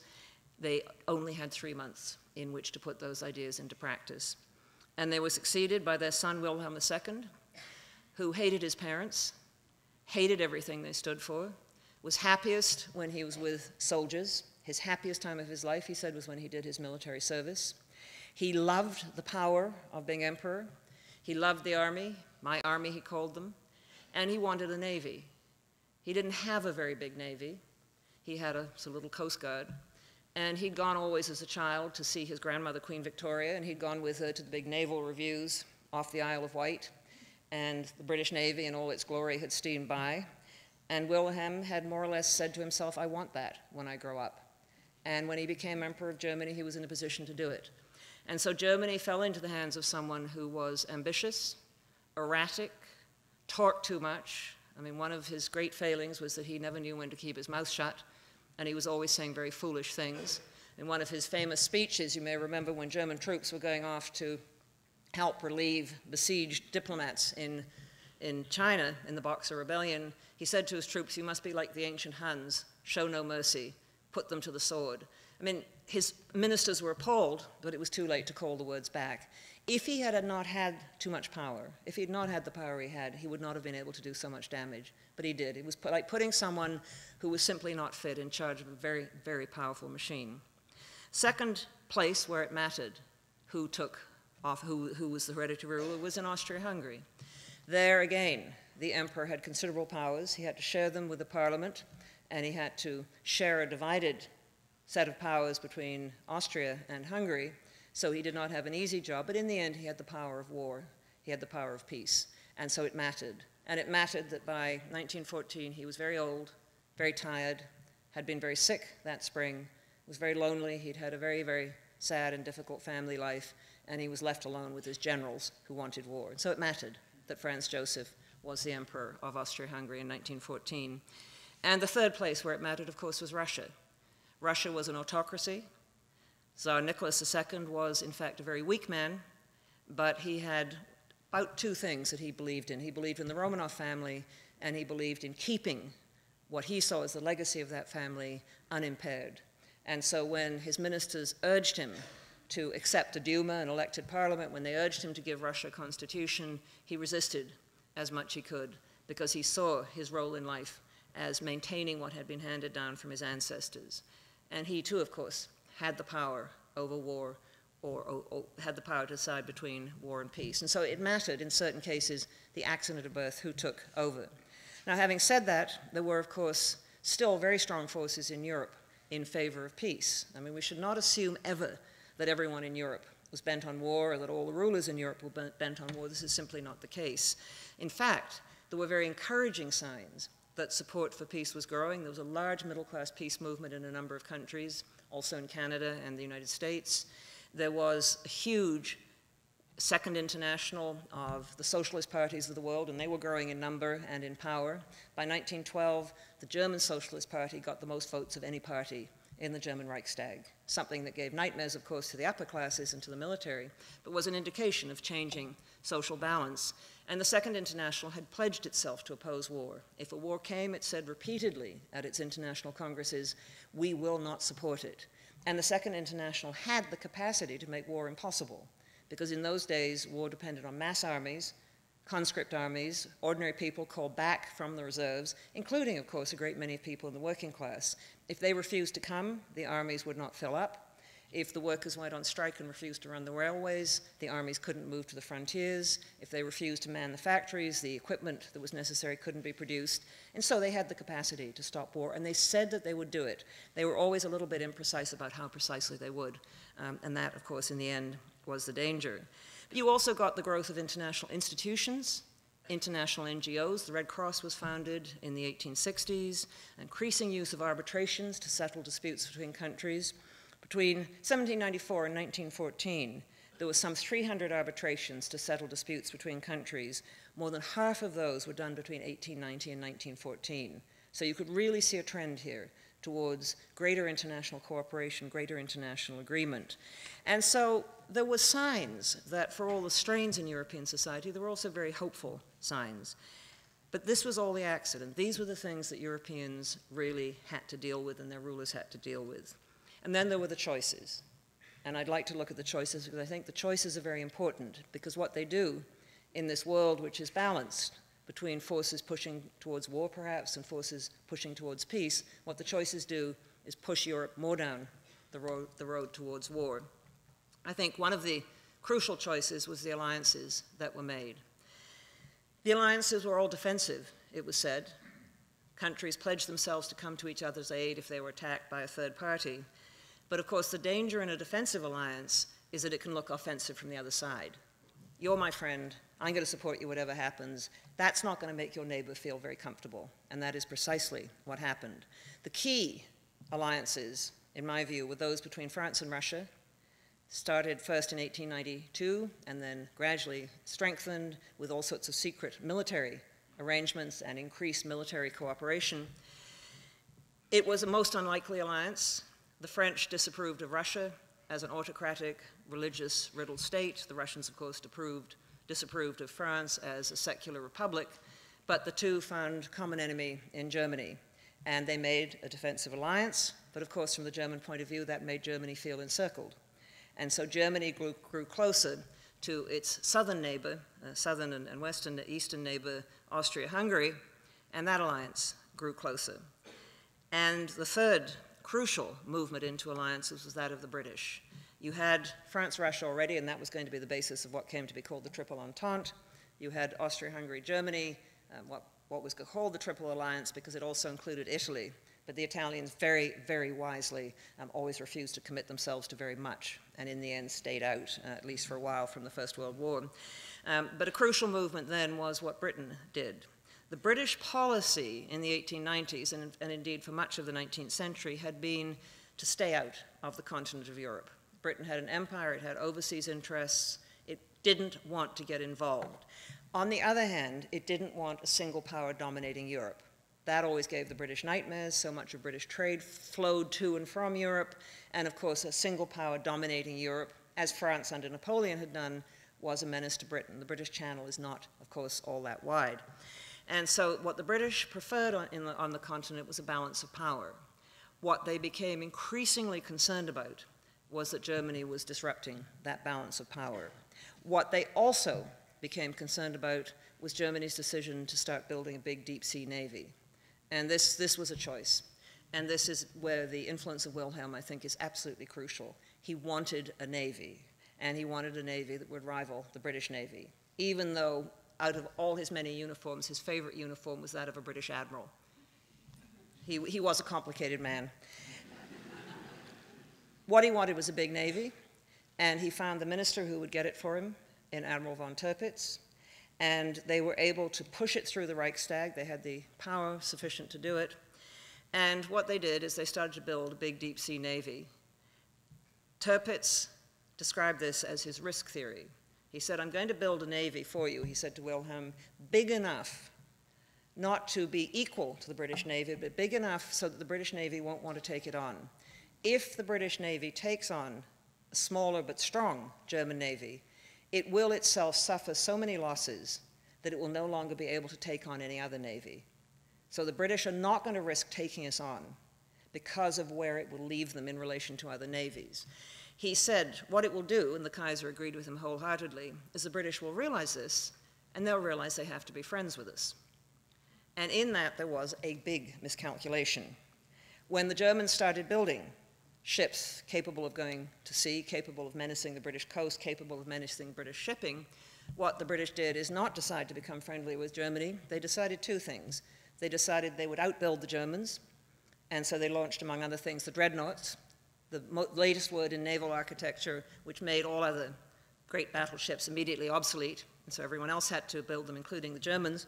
They only had 3 months in which to put those ideas into practice. And they were succeeded by their son Wilhelm II, who hated his parents, hated everything they stood for, was happiest when he was with soldiers. His happiest time of his life, he said, was when he did his military service. He loved the power of being emperor. He loved the army, my army he called them, and he wanted a navy. He didn't have a very big navy. He had a little coast guard, and he'd gone always as a child to see his grandmother, Queen Victoria, and he'd gone with her to the big naval reviews off the Isle of Wight, and the British Navy in all its glory had steamed by. And Wilhelm had more or less said to himself, I want that when I grow up. And when he became Emperor of Germany, he was in a position to do it. And so Germany fell into the hands of someone who was ambitious, erratic, talked too much. I mean, one of his great failings was that he never knew when to keep his mouth shut, and he was always saying very foolish things. In one of his famous speeches, you may remember when German troops were going off to help relieve besieged diplomats in China in the Boxer Rebellion, he said to his troops, you must be like the ancient Huns, show no mercy, put them to the sword. I mean, his ministers were appalled, but it was too late to call the words back. If he had not had too much power, if he had not had the power he had, he would not have been able to do so much damage, but he did. It was like putting someone who was simply not fit in charge of a very, very powerful machine. Second place where it mattered who was the hereditary ruler was in Austria-Hungary. There again, the emperor had considerable powers. He had to share them with the parliament, and he had to share a divided set of powers between Austria and Hungary, so he did not have an easy job, but in the end he had the power of war, he had the power of peace, and so it mattered. And it mattered that by 1914 he was very old, very tired, had been very sick that spring, was very lonely, he'd had a very, very sad and difficult family life, and he was left alone with his generals who wanted war. And so it mattered that Franz Joseph was the emperor of Austria-Hungary in 1914. And the third place where it mattered, of course, was Russia. Russia was an autocracy. Tsar Nicholas II was, in fact, a very weak man, but he had about two things that he believed in. He believed in the Romanov family, and he believed in keeping what he saw as the legacy of that family unimpaired. And so when his ministers urged him to accept a Duma, an elected parliament, when they urged him to give Russia a constitution, he resisted as much he could because he saw his role in life as maintaining what had been handed down from his ancestors. And he too, of course, had the power over war, or had the power to decide between war and peace. And so it mattered, in certain cases, the accident of birth, who took over. Now, having said that, there were, of course, still very strong forces in Europe in favor of peace. I mean, we should not assume ever that everyone in Europe was bent on war, or that all the rulers in Europe were bent on war. This is simply not the case. In fact, there were very encouraging signs that support for peace was growing. There was a large middle-class peace movement in a number of countries, also in Canada and the United States. There was a huge Second International of the socialist parties of the world, and they were growing in number and in power. By 1912, the German Socialist Party got the most votes of any party in the German Reichstag, something that gave nightmares, of course, to the upper classes and to the military, but was an indication of changing social balance. And the Second International had pledged itself to oppose war. If a war came, it said repeatedly at its international congresses, we will not support it. And the Second International had the capacity to make war impossible, because in those days, war depended on mass armies, conscript armies, ordinary people called back from the reserves, including, of course, a great many people in the working class. If they refused to come, the armies would not fill up. If the workers went on strike and refused to run the railways, the armies couldn't move to the frontiers. If they refused to man the factories, the equipment that was necessary couldn't be produced. And so they had the capacity to stop war, and they said that they would do it. They were always a little bit imprecise about how precisely they would. And that, of course, in the end, was the danger. But you also got the growth of international institutions, international NGOs. The Red Cross was founded in the 1860s, increasing use of arbitrations to settle disputes between countries. Between 1794 and 1914, there were some 300 arbitrations to settle disputes between countries. More than half of those were done between 1890 and 1914. So you could really see a trend here towards greater international cooperation, greater international agreement. And so there were signs that for all the strains in European society, there were also very hopeful signs. But this was all the accident. These were the things that Europeans really had to deal with and their rulers had to deal with. And then there were the choices. And I'd like to look at the choices because I think the choices are very important, because what they do in this world which is balanced between forces pushing towards war perhaps and forces pushing towards peace, what the choices do is push Europe more down the road towards war. I think one of the crucial choices was the alliances that were made. The alliances were all defensive, it was said. Countries pledged themselves to come to each other's aid if they were attacked by a third party. But of course, the danger in a defensive alliance is that it can look offensive from the other side. you're my friend, I'm going to support you whatever happens, that's not going to make your neighbor feel very comfortable. And that is precisely what happened. The key alliances, in my view, were those between France and Russia, started first in 1892 and then gradually strengthened with all sorts of secret military arrangements and increased military cooperation. It was a most unlikely alliance. The French disapproved of Russia as an autocratic, religious, riddled state. The Russians, of course, disapproved of France as a secular republic, but the two found common enemy in Germany, and they made a defensive alliance, but of course, from the German point of view, that made Germany feel encircled. And so Germany grew closer to its southern neighbor, southern and western, eastern neighbor, Austria-Hungary, and that alliance grew closer. And the third crucial movement into alliances was that of the British. You had France-Russia already, and that was going to be the basis of what came to be called the Triple Entente. You had Austria-Hungary, Germany, what was called the Triple Alliance because it also included Italy. But the Italians very, very wisely always refused to commit themselves to very much, and in the end stayed out, at least for a while, from the First World War. But a crucial movement then was what Britain did. The British policy in the 1890s, and indeed for much of the 19th century, had been to stay out of the continent of Europe. Britain had an empire, it had overseas interests, it didn't want to get involved. On the other hand, it didn't want a single power dominating Europe. That always gave the British nightmares. So much of British trade flowed to and from Europe, and of course a single power dominating Europe, as France under Napoleon had done, was a menace to Britain. The British Channel is not, of course, all that wide. And so what the British preferred on the continent was a balance of power. What they became increasingly concerned about was that Germany was disrupting that balance of power. What they also became concerned about was Germany's decision to start building a big deep sea navy. And this was a choice. And this is where the influence of Wilhelm, I think, is absolutely crucial. He wanted a navy, and he wanted a navy that would rival the British Navy, even though out of all his many uniforms, his favorite uniform was that of a British admiral. He was a complicated man. What he wanted was a big navy, and he found the minister who would get it for him in Admiral von Tirpitz, and they were able to push it through the Reichstag. They had the power sufficient to do it, and what they did is they started to build a big deep sea navy. Tirpitz described this as his risk theory. He said, I'm going to build a navy for you, he said to Wilhelm, big enough not to be equal to the British Navy, but big enough so that the British Navy won't want to take it on. If the British Navy takes on a smaller but strong German Navy, it will itself suffer so many losses that it will no longer be able to take on any other navy. So the British are not going to risk taking us on because of where it will leave them in relation to other navies. He said what it will do, and the Kaiser agreed with him wholeheartedly, is the British will realize this, and they'll realize they have to be friends with us. And in that there was a big miscalculation. When the Germans started building ships capable of going to sea, capable of menacing the British coast, capable of menacing British shipping, what the British did is not decide to become friendly with Germany. They decided two things. They decided they would outbuild the Germans, and so they launched, among other things, the dreadnoughts, the latest word in naval architecture, which made all other great battleships immediately obsolete, and so everyone else had to build them, including the Germans.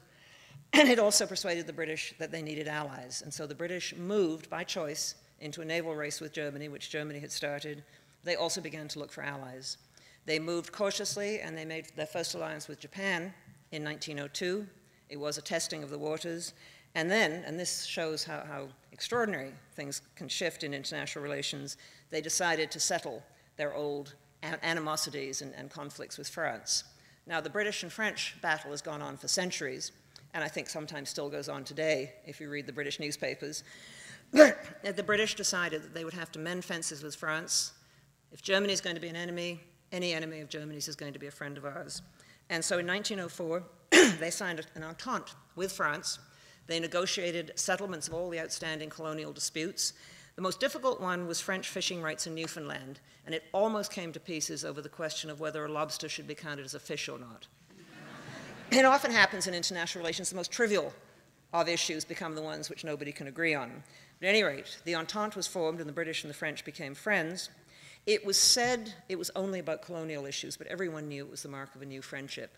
And it also persuaded the British that they needed allies, and so the British moved, by choice, into a naval race with Germany, which Germany had started. They also began to look for allies. They moved cautiously, and they made their first alliance with Japan in 1902. It was a testing of the waters. And then, and this shows how extraordinary things can shift in international relations, they decided to settle their old animosities and conflicts with France. Now, the British and French battle has gone on for centuries, and I think sometimes still goes on today if you read the British newspapers. The British decided that they would have to mend fences with France. If Germany is going to be an enemy, any enemy of Germany's is going to be a friend of ours. And so in 1904, they signed an entente with France. They negotiated settlements of all the outstanding colonial disputes. The most difficult one was French fishing rights in Newfoundland, and it almost came to pieces over the question of whether a lobster should be counted as a fish or not. It often happens in international relations, the most trivial of issues become the ones which nobody can agree on. At any rate, the Entente was formed and the British and the French became friends. It was said it was only about colonial issues, but everyone knew it was the mark of a new friendship.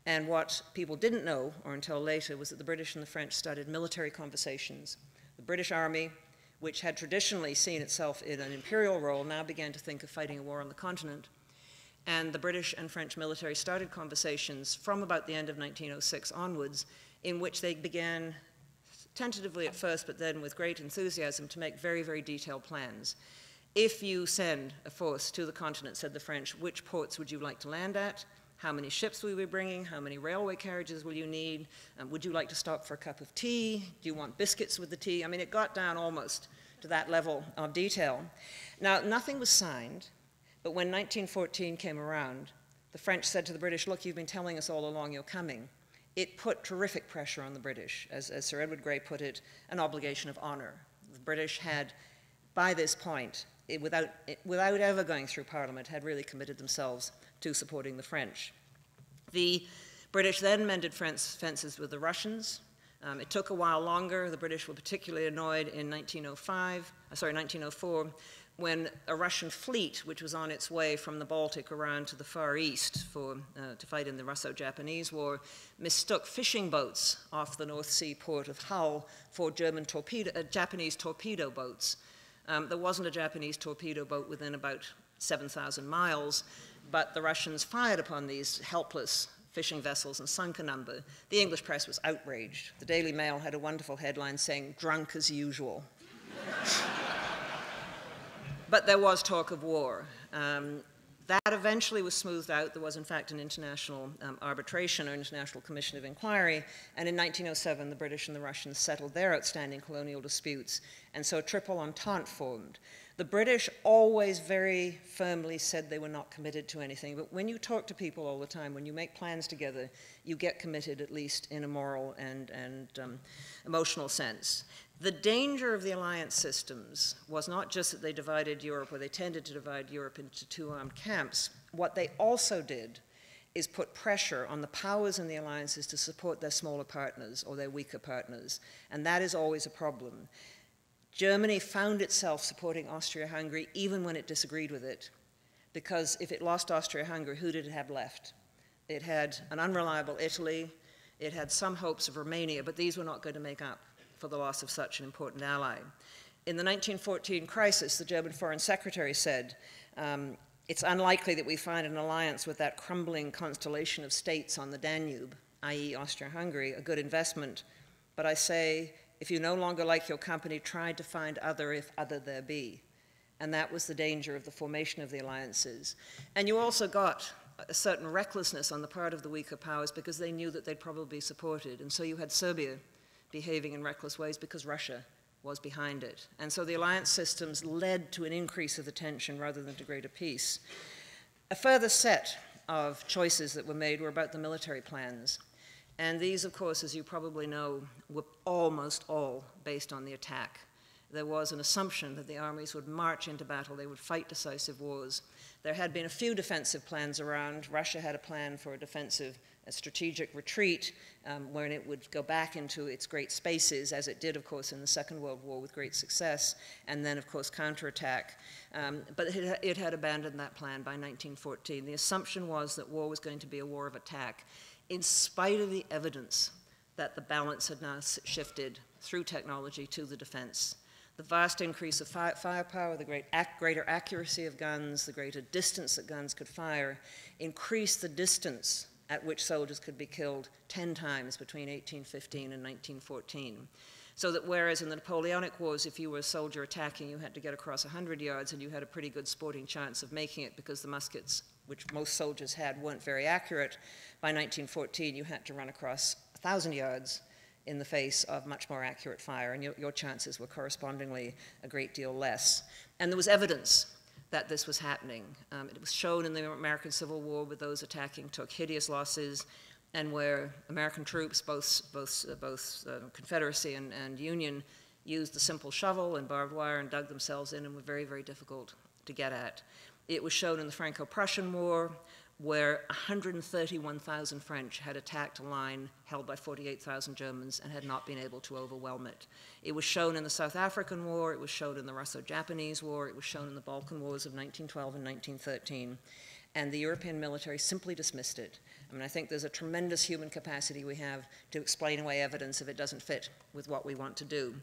And what people didn't know, or until later, was that the British and the French started military conversations. The British Army, which had traditionally seen itself in an imperial role, now began to think of fighting a war on the continent. And the British and French military started conversations from about the end of 1906 onwards, in which they began, tentatively at first, but then with great enthusiasm, to make very, very detailed plans. If you send a force to the continent, said the French, which ports would you like to land at? How many ships will you be bringing? How many railway carriages will you need? Would you like to stop for a cup of tea? Do you want biscuits with the tea? I mean, it got down almost to that level of detail. Now, nothing was signed, but when 1914 came around, the French said to the British, look, you've been telling us all along you're coming. It put terrific pressure on the British, as Sir Edward Grey put it, an obligation of honor. The British had, by this point, without ever going through Parliament, had really committed themselves to supporting the French. The British then mended fences with the Russians. It took a while longer. The British were particularly annoyed in 1904, when a Russian fleet, which was on its way from the Baltic around to the Far East to fight in the Russo-Japanese War, mistook fishing boats off the North Sea port of Hull for Japanese torpedo boats. There wasn't a Japanese torpedo boat within about 7,000 miles, but the Russians fired upon these helpless fishing vessels and sunk a number. The English press was outraged. The Daily Mail had a wonderful headline saying, "Drunk as usual." But there was talk of war. That eventually was smoothed out. There was, in fact, an international arbitration or international commission of inquiry, and in 1907, the British and the Russians settled their outstanding colonial disputes, and so a triple entente formed. The British always very firmly said they were not committed to anything, but when you talk to people all the time, when you make plans together, you get committed, at least in a moral and emotional sense. The danger of the alliance systems was not just that they divided Europe, or they tended to divide Europe into two armed camps. What they also did is put pressure on the powers in the alliances to support their smaller partners or their weaker partners, and that is always a problem. Germany found itself supporting Austria-Hungary even when it disagreed with it, because if it lost Austria-Hungary, who did it have left? It had an unreliable Italy, it had some hopes of Romania, but these were not going to make up for the loss of such an important ally. In the 1914 crisis, the German Foreign Secretary said, it's unlikely that we find an alliance with that crumbling constellation of states on the Danube, i.e. Austria-Hungary, a good investment, but I say, if you no longer like your company, try to find other if other there be. And that was the danger of the formation of the alliances. And you also got a certain recklessness on the part of the weaker powers because they knew that they'd probably be supported. And so you had Serbia behaving in reckless ways because Russia was behind it. And so the alliance systems led to an increase of the tension rather than to greater peace. A further set of choices that were made were about the military plans. And these, of course, as you probably know, were almost all based on the attack. There was an assumption that the armies would march into battle, they would fight decisive wars. There had been a few defensive plans around. Russia had a plan for a strategic retreat, wherein it would go back into its great spaces, as it did, of course, in the Second World War with great success, and then, of course, counterattack. But it had abandoned that plan by 1914. The assumption was that war was going to be a war of attack, in spite of the evidence that the balance had now shifted through technology to the defense. The vast increase of firepower, the greater accuracy of guns, the greater distance that guns could fire, increased the distance at which soldiers could be killed 10 times between 1815 and 1914. So that whereas in the Napoleonic Wars, if you were a soldier attacking, you had to get across 100 yards and you had a pretty good sporting chance of making it because the muskets, which most soldiers had, weren't very accurate. By 1914, you had to run across 1,000 yards in the face of much more accurate fire, and your chances were correspondingly a great deal less. And there was evidence that this was happening. It was shown in the American Civil War where those attacking took hideous losses, and where American troops, both Confederacy and Union, used a simple shovel and barbed wire and dug themselves in and were very, very difficult to get at. It was shown in the Franco-Prussian War, where 131,000 French had attacked a line held by 48,000 Germans and had not been able to overwhelm it. It was shown in the South African War, it was shown in the Russo-Japanese War, it was shown in the Balkan Wars of 1912 and 1913, and the European military simply dismissed it. I mean, I think there's a tremendous human capacity we have to explain away evidence if it doesn't fit with what we want to do.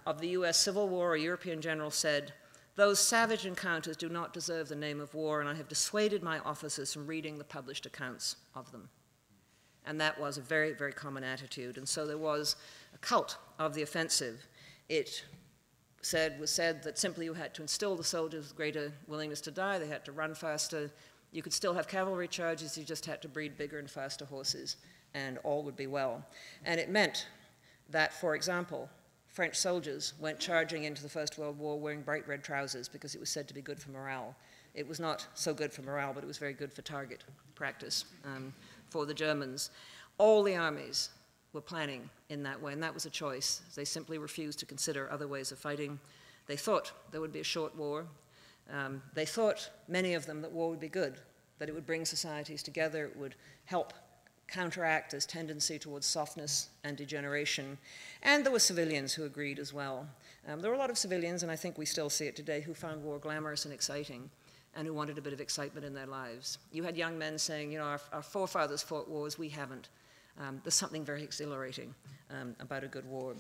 Of the US Civil War, a European general said, "Those savage encounters do not deserve the name of war, and I have dissuaded my officers from reading the published accounts of them." And that was a very, very common attitude. And so there was a cult of the offensive. It was said that simply you had to instill the soldiers with greater willingness to die, they had to run faster, you could still have cavalry charges, you just had to breed bigger and faster horses, and all would be well. And it meant that, for example, French soldiers went charging into the First World War wearing bright red trousers because it was said to be good for morale. It was not so good for morale, but it was very good for target practice for the Germans. All the armies were planning in that way, and that was a choice. They simply refused to consider other ways of fighting. They thought there would be a short war. They thought, many of them, that war would be good, that it would bring societies together, it would help counteract this tendency towards softness and degeneration. And there were civilians who agreed as well. There were a lot of civilians, and I think we still see it today, who found war glamorous and exciting, and who wanted a bit of excitement in their lives. You had young men saying, you know, our forefathers fought wars, we haven't. There's something very exhilarating about a good war.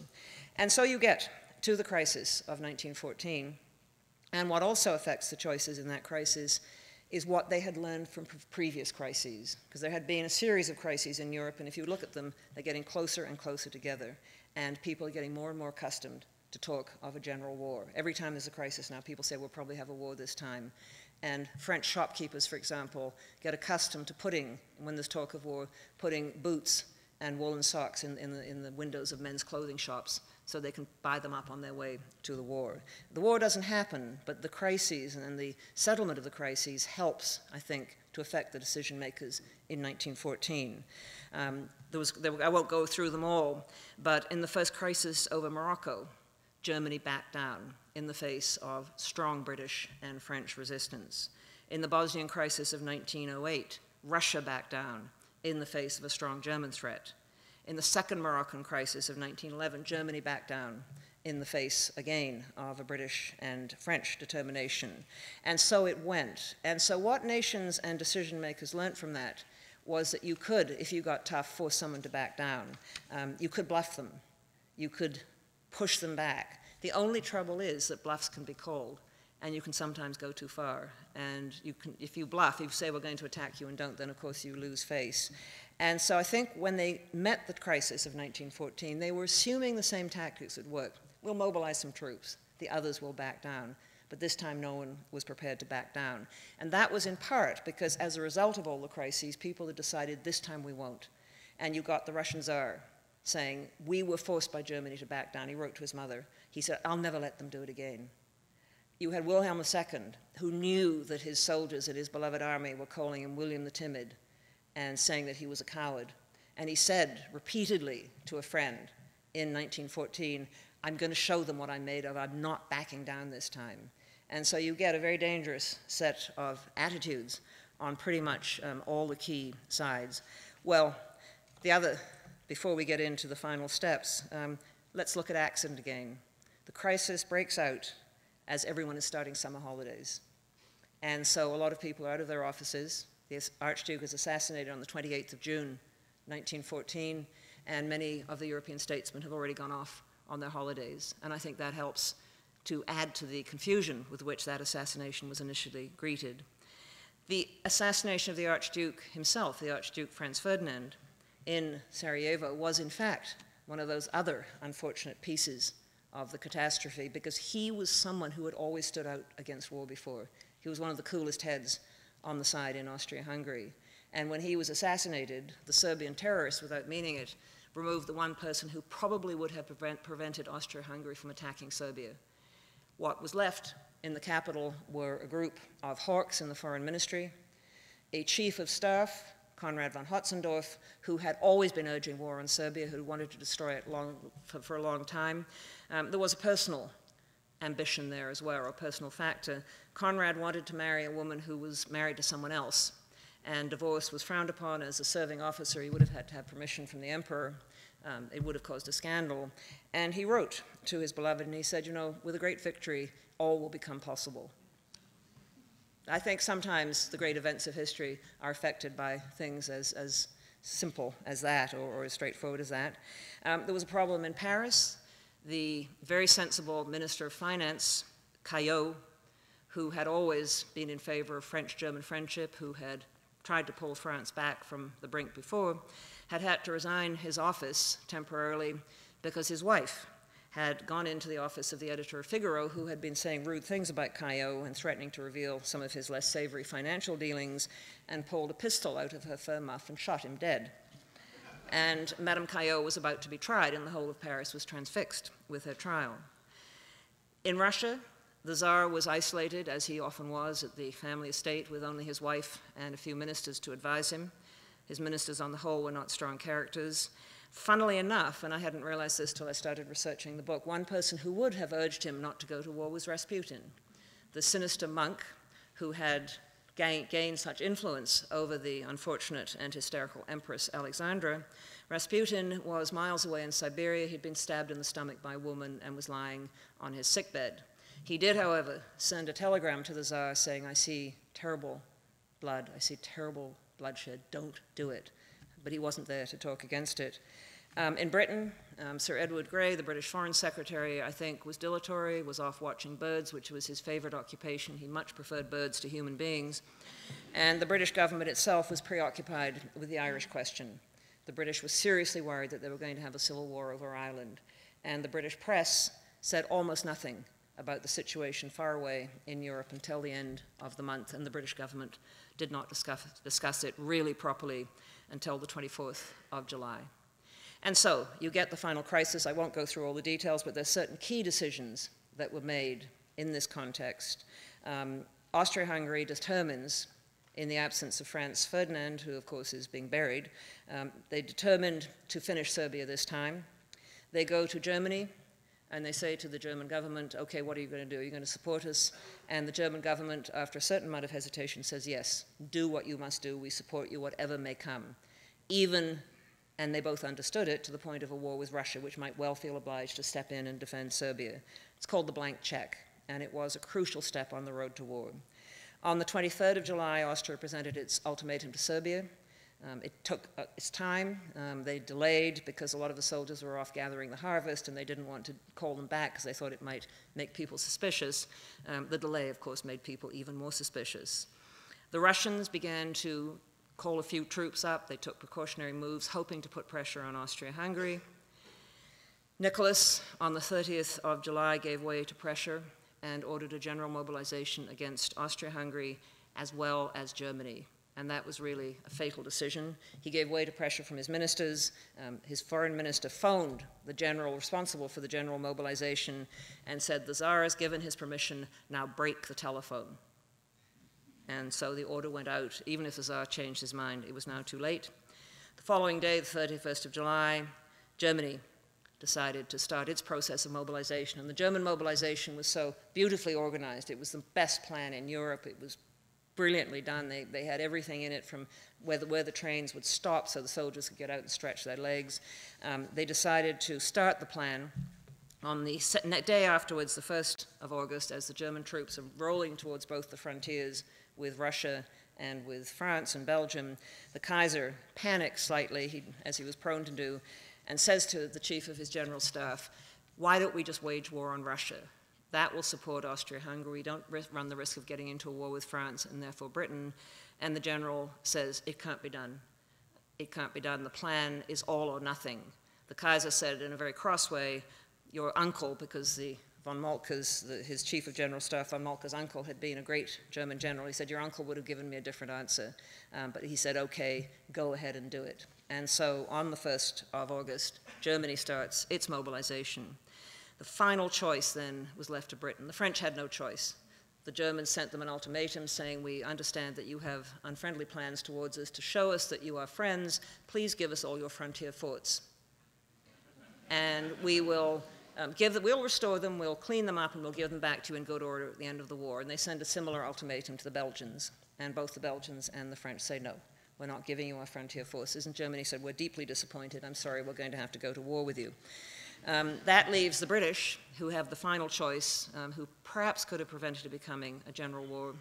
And so you get to the crisis of 1914, and what also affects the choices in that crisis is what they had learned from previous crises, because there had been a series of crises in Europe, and if you look at them, they're getting closer and closer together, and people are getting more and more accustomed to talk of a general war. Every time there's a crisis now, people say we'll probably have a war this time. And French shopkeepers, for example, get accustomed to putting, when there's talk of war, putting boots and woolen socks in the windows of men's clothing shops so they can buy them up on their way to the war. The war doesn't happen, but the crises and the settlement of the crises helps, I think, to affect the decision makers in 1914. I won't go through them all, but in the first crisis over Morocco, Germany backed down in the face of strong British and French resistance. In the Bosnian crisis of 1908, Russia backed down in the face of a strong German threat. In the second Moroccan crisis of 1911, Germany backed down in the face, again, of a British and French determination. And so it went. And so what nations and decision makers learned from that was that you could, if you got tough, force someone to back down. You could bluff them. You could push them back. The only trouble is that bluffs can be called, and you can sometimes go too far. And you can, if you bluff, if you say we're going to attack you and don't, then of course you lose face. And so I think when they met the crisis of 1914, they were assuming the same tactics would work. We'll mobilize some troops, the others will back down. But this time no one was prepared to back down. And that was in part because as a result of all the crises, people had decided this time we won't. And you got the Russian Tsar saying, we were forced by Germany to back down. He wrote to his mother. He said, I'll never let them do it again. You had Wilhelm II, who knew that his soldiers at his beloved army were calling him William the Timid and saying that he was a coward. And he said repeatedly to a friend in 1914, I'm going to show them what I'm made of. I'm not backing down this time. And so you get a very dangerous set of attitudes on pretty much all the key sides. Well, before we get into the final steps, let's look at accident again. The crisis breaks out as everyone is starting summer holidays. And so a lot of people are out of their offices. The Archduke is assassinated on the 28th of June, 1914, and many of the European statesmen have already gone off on their holidays. And I think that helps to add to the confusion with which that assassination was initially greeted. The assassination of the Archduke himself, the Archduke Franz Ferdinand, in Sarajevo was in fact one of those other unfortunate pieces of the catastrophe, because he was someone who had always stood out against war before. He was one of the coolest heads on the side in Austria-Hungary. And when he was assassinated, the Serbian terrorists, without meaning it, removed the one person who probably would have prevented Austria-Hungary from attacking Serbia. What was left in the capital were a group of hawks in the foreign ministry, a chief of staff, Konrad von Hotzendorf, who had always been urging war on Serbia, who wanted to destroy it for a long time. There was a personal ambition there as well, or a personal factor. Konrad wanted to marry a woman who was married to someone else, and divorce was frowned upon. As a serving officer, he would have had to have permission from the emperor. It would have caused a scandal. And he wrote to his beloved, and he said, you know, with a great victory, all will become possible. I think sometimes the great events of history are affected by things as simple as that, or as straightforward as that. There was a problem in Paris. The very sensible Minister of Finance, Caillaux, who had always been in favor of French-German friendship, who had tried to pull France back from the brink before, had to resign his office temporarily because his wife had gone into the office of the editor of Figaro, who had been saying rude things about Caillaux and threatening to reveal some of his less savory financial dealings, and pulled a pistol out of her fur muff and shot him dead. And Madame Caillaux was about to be tried, and the whole of Paris was transfixed with her trial. In Russia, the Tsar was isolated, as he often was, at the family estate with only his wife and a few ministers to advise him. His ministers, on the whole, were not strong characters. Funnily enough, and I hadn't realized this till I started researching the book, one person who would have urged him not to go to war was Rasputin, the sinister monk who had gained such influence over the unfortunate and hysterical Empress Alexandra. Rasputin was miles away in Siberia. He'd been stabbed in the stomach by a woman and was lying on his sickbed. He did, however, send a telegram to the Tsar saying, I see terrible blood, I see terrible bloodshed, don't do it. But he wasn't there to talk against it. In Britain, Sir Edward Grey, the British Foreign Secretary, I think was dilatory, was off watching birds, which was his favorite occupation. He much preferred birds to human beings. And the British government itself was preoccupied with the Irish question. The British were seriously worried that they were going to have a civil war over Ireland. And the British press said almost nothing about the situation far away in Europe until the end of the month, and the British government did not discuss it really properly until the 24th of July. And so you get the final crisis. I won't go through all the details, but there's certain key decisions that were made in this context. Austria-Hungary determines, in the absence of Franz Ferdinand, who of course is being buried, they determined to finish Serbia this time. They go to Germany, and they say to the German government, okay, what are you going to do? Are you going to support us? And the German government, after a certain amount of hesitation, says, yes, do what you must do. We support you, whatever may come. Even, and they both understood it, to the point of a war with Russia, which might well feel obliged to step in and defend Serbia. It's called the blank check, and it was a crucial step on the road to war. On the 23rd of July, Austria presented its ultimatum to Serbia. It took its time. They delayed because a lot of the soldiers were off gathering the harvest, and they didn't want to call them back because they thought it might make people suspicious. The delay, of course, made people even more suspicious. The Russians began to call a few troops up. They took precautionary moves, hoping to put pressure on Austria-Hungary. Nicholas, on the 30th of July, gave way to pressure and ordered a general mobilization against Austria-Hungary as well as Germany. And that was really a fatal decision. He gave way to pressure from his ministers. His foreign minister phoned the general responsible for the general mobilization and said, the Tsar has given his permission, now break the telephone. And so the order went out. Even if the Tsar changed his mind, it was now too late. The following day, the 31st of July, Germany decided to start its process of mobilization. And the German mobilization was so beautifully organized. It was the best plan in Europe. It was brilliantly done. They had everything in it, from where the trains would stop so the soldiers could get out and stretch their legs. They decided to start the plan on the day afterwards, the 1st of August, as the German troops are rolling towards both the frontiers with Russia and with France and Belgium. The Kaiser panics slightly, as he was prone to do, and says to the chief of his general staff, why don't we just wage war on Russia? That will support Austria-Hungary. We don't run the risk of getting into a war with France and therefore Britain. And the general says, it can't be done. It can't be done. The plan is all or nothing. The Kaiser said in a very cross way, your uncle, because the von Moltke's, his chief of general staff, von Moltke's uncle, had been a great German general. He said, your uncle would have given me a different answer. But he said, okay, go ahead and do it. And so on the 1st of August, Germany starts its mobilization. The final choice then was left to Britain. The French had no choice. The Germans sent them an ultimatum saying, we understand that you have unfriendly plans towards us. To show us that you are friends, please give us all your frontier forts. And we will we'll restore them, we'll clean them up, and we'll give them back to you in good order at the end of the war. And they send a similar ultimatum to the Belgians. And both the Belgians and the French say, no, we're not giving you our frontier forces. And Germany said, we're deeply disappointed. I'm sorry, we're going to have to go to war with you. That leaves the British, who have the final choice, who perhaps could have prevented it becoming a general war.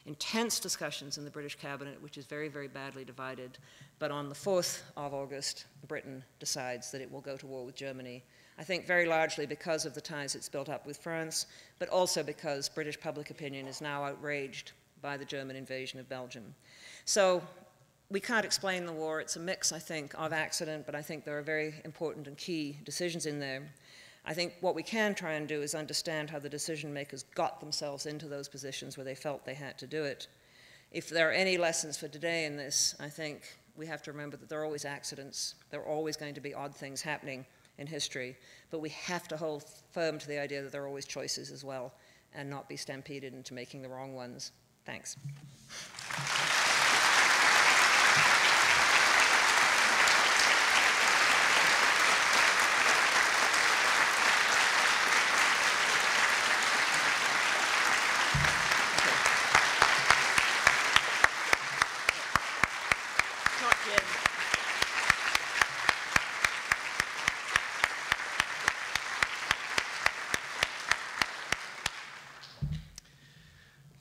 Intense discussions in the British cabinet, which is very, very badly divided. But on the 4th of August, Britain decides that it will go to war with Germany. I think very largely because of the ties it's built up with France, but also because British public opinion is now outraged by the German invasion of Belgium. So we can't explain the war. It's a mix, I think, of accident, but I think there are very important and key decisions in there. I think what we can try and do is understand how the decision makers got themselves into those positions where they felt they had to do it. If there are any lessons for today in this, I think we have to remember that there are always accidents. There are always going to be odd things happening in history, but we have to hold firm to the idea that there are always choices as well and not be stampeded into making the wrong ones. Thanks.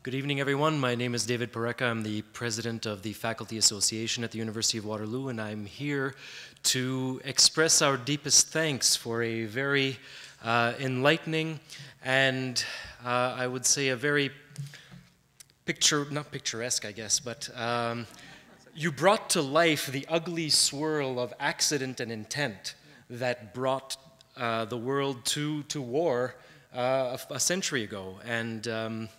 Good evening, everyone. My name is David Pareka. I'm the president of the Faculty Association at the University of Waterloo, and I'm here to express our deepest thanks for a very enlightening and I would say a very not picturesque, I guess, but you brought to life the ugly swirl of accident and intent that brought the world to war a century ago. And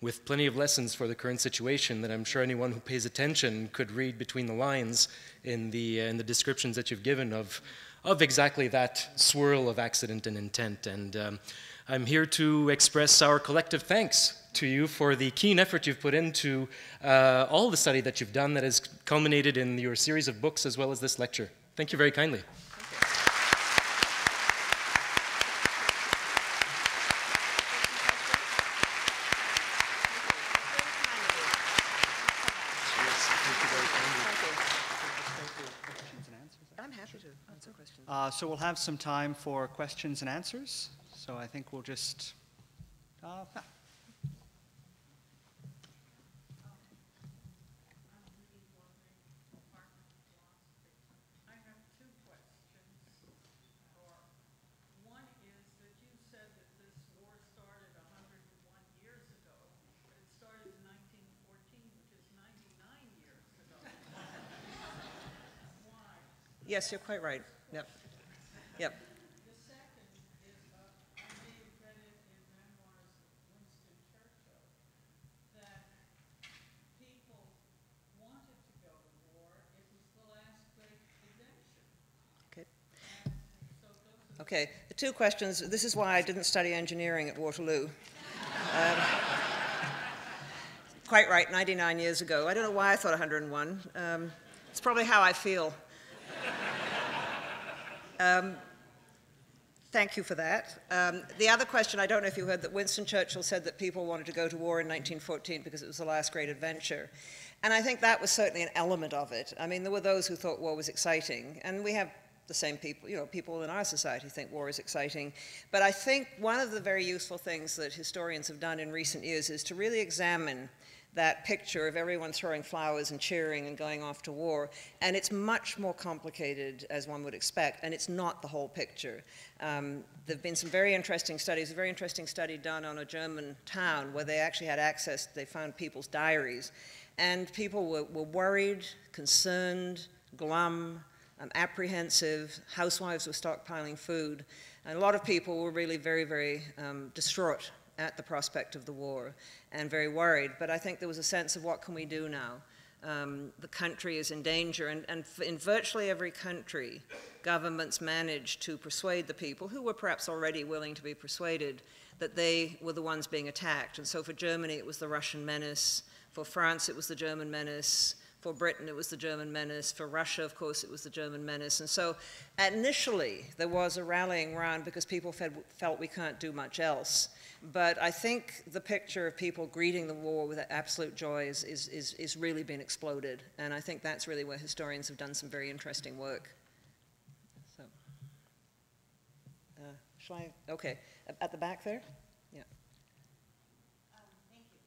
with plenty of lessons for the current situation that I'm sure anyone who pays attention could read between the lines in the descriptions that you've given of exactly that swirl of accident and intent. And I'm here to express our collective thanks to you for the keen effort you've put into all the study that you've done that has culminated in your series of books as well as this lecture. Thank you very kindly. So we'll have some time for questions and answers. So I think we'll just... Yes, you're quite right. Yep. Yep. The second is, I may have read it in memoirs of Winston Churchill, that people wanted to go to war. It was the last great adventure. Okay. So okay, the two questions. This is why I didn't study engineering at Waterloo. Quite right, 99 years ago. I don't know why I thought 101. It's probably how I feel. Thank you for that. The other question, I don't know if you heard that Winston Churchill said that people wanted to go to war in 1914 because it was the last great adventure. And I think that was certainly an element of it. I mean, there were those who thought war was exciting, and we have the same people, you know, people in our society think war is exciting. But I think one of the very useful things that historians have done in recent years is to really examine that picture of everyone throwing flowers and cheering and going off to war. And it's much more complicated, as one would expect, and it's not the whole picture. There have been some very interesting studies, a very interesting study done on a German town where they actually had access, they found people's diaries, and people were worried, concerned, glum, apprehensive, housewives were stockpiling food, and a lot of people were really very, very distraught at the prospect of the war and very worried. But I think there was a sense of what can we do now? The country is in danger, and in virtually every country, governments managed to persuade the people, who were perhaps already willing to be persuaded, that they were the ones being attacked. And so for Germany, it was the Russian menace. For France, it was the German menace. For Britain, it was the German menace. For Russia, of course, it was the German menace. And so initially, there was a rallying round because people felt we can't do much else. But I think the picture of people greeting the war with absolute joy is really been exploded. And I think that's really where historians have done some very interesting work. So, shall I? Okay. At the back there? Yeah. Thank you.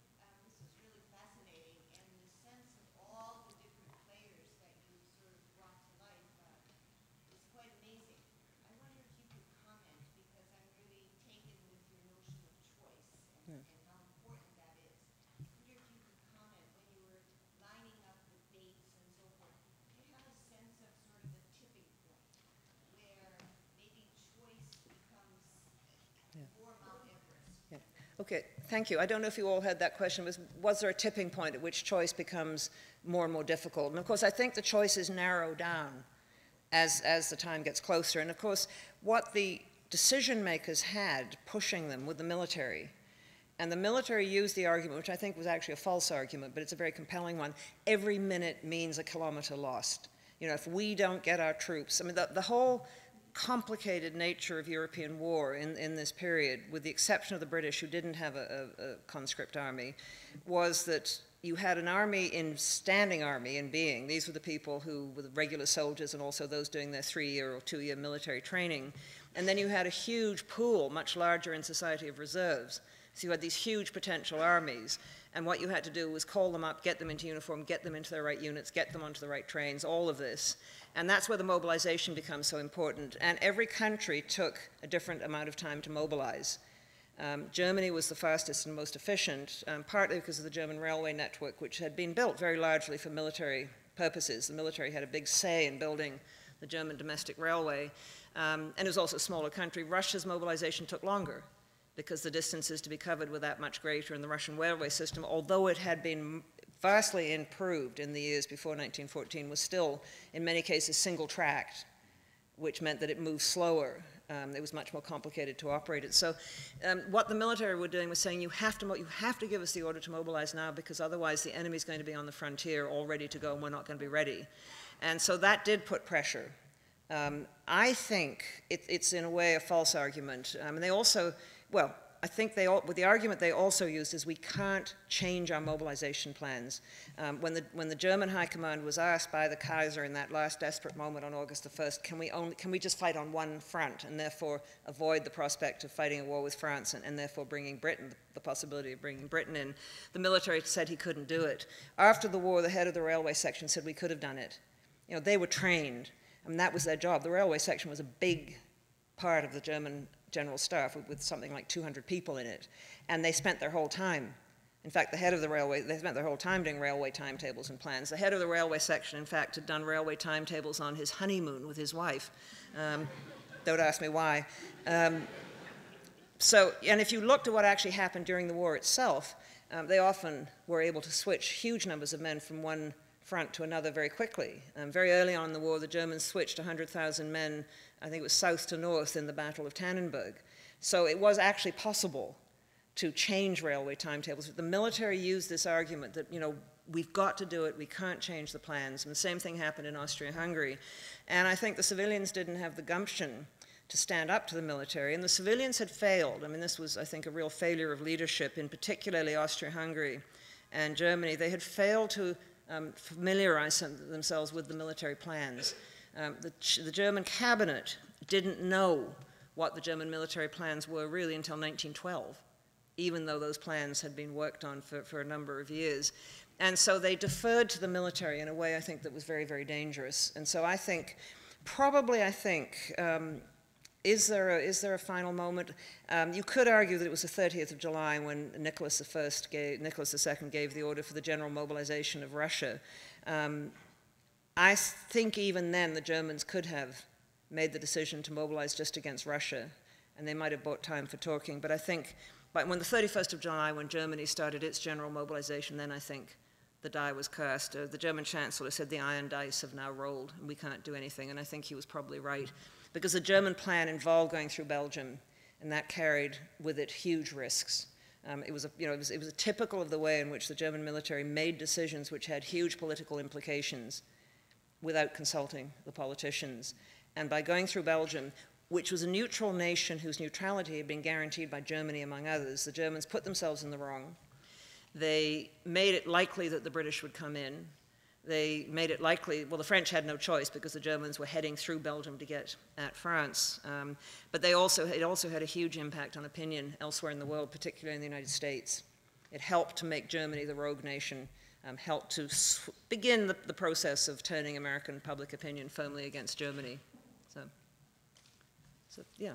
This is really fascinating, and the sense of all the different players that you sort of brought to life is quite amazing. I wonder if you could comment, because I'm really taken with your notion of choice and how important that is. I wonder if you could comment when you were lining up the dates and so forth. Do you have a sense of sort of the tipping point where maybe choice becomes more Mount Everest? Yeah. Okay, thank you. I don't know if you all had that question. Was there a tipping point at which choice becomes more and more difficult? And of course, I think the choices narrow down as the time gets closer. And of course, what the decision makers had pushing them with the military, and the military used the argument, which I think was actually a false argument, but it's a very compelling one: every minute means a kilometer lost. You know, if we don't get our troops, I mean, the whole complicated nature of European war in this period, with the exception of the British, who didn't have a conscript army, was that you had an army standing army in being. These were the people who were the regular soldiers and also those doing their 3-year or 2-year military training. And then you had a huge pool, much larger in society, of reserves. So you had these huge potential armies. And what you had to do was call them up, get them into uniform, get them into their right units, get them onto the right trains, all of this. And that's where the mobilization becomes so important. And every country took a different amount of time to mobilize. Germany was the fastest and most efficient, partly because of the German railway network, which had been built very largely for military purposes. The military had a big say in building the German domestic railway. And it was also a smaller country. Russia's mobilization took longer, because the distances to be covered were that much greater in the Russian railway system, although it had been vastly improved in the years before 1914, was still, in many cases, single-tracked, which meant that it moved slower. It was much more complicated to operate it. So what the military were doing was saying, you have to give us the order to mobilize now, because otherwise the enemy's going to be on the frontier all ready to go, and we're not going to be ready. And so that did put pressure. I think it's in a way a false argument. And they also, well, I think the argument they also used is we can't change our mobilization plans. When the German High Command was asked by the Kaiser in that last desperate moment on August the 1st, can we just fight on one front and therefore avoid the prospect of fighting a war with France and therefore bringing Britain, the possibility of bringing Britain in? The military said he couldn't do it. After the war, the head of the railway section said we could have done it. You know, they were trained. I mean, that was their job. The railway section was a big part of the German general staff with something like 200 people in it, and they spent their whole time. In fact, the head of the railway, they spent their whole time doing railway timetables and plans. The head of the railway section, in fact, had done railway timetables on his honeymoon with his wife. Don't ask me why. So, and if you looked at what actually happened during the war itself, they often were able to switch huge numbers of men from one front to another very quickly. Very early on in the war, the Germans switched 100,000 men, I think it was south to north in the Battle of Tannenberg. So it was actually possible to change railway timetables. The military used this argument that, you know, we've got to do it, we can't change the plans. And the same thing happened in Austria-Hungary. And I think the civilians didn't have the gumption to stand up to the military. And the civilians had failed. I mean, this was, I think, a real failure of leadership, in particularly Austria-Hungary and Germany. They had failed to familiarize themselves with the military plans. The German cabinet didn't know what the German military plans were really until 1912, even though those plans had been worked on for a number of years. And so they deferred to the military in a way, I think, that was very, very dangerous. And so I think, is there a final moment? You could argue that it was the 30th of July when Nicholas II gave the order for the general mobilization of Russia. I think even then the Germans could have made the decision to mobilize just against Russia, and they might have bought time for talking. But I think when the 31st of July, when Germany started its general mobilization, then I think the die was cast. The German chancellor said the iron dice have now rolled, and we can't do anything, and I think he was probably right, because the German plan involved going through Belgium, and that carried with it huge risks. It was typical of the way in which the German military made decisions which had huge political implications without consulting the politicians. And by going through Belgium, which was a neutral nation whose neutrality had been guaranteed by Germany, among others, the Germans put themselves in the wrong. They made it likely that the British would come in. They made it likely, well, the French had no choice because the Germans were heading through Belgium to get at France. But it also had a huge impact on opinion elsewhere in the world, particularly in the United States. It helped to make Germany the rogue nation, helped to begin the process of turning American public opinion firmly against Germany. So yeah.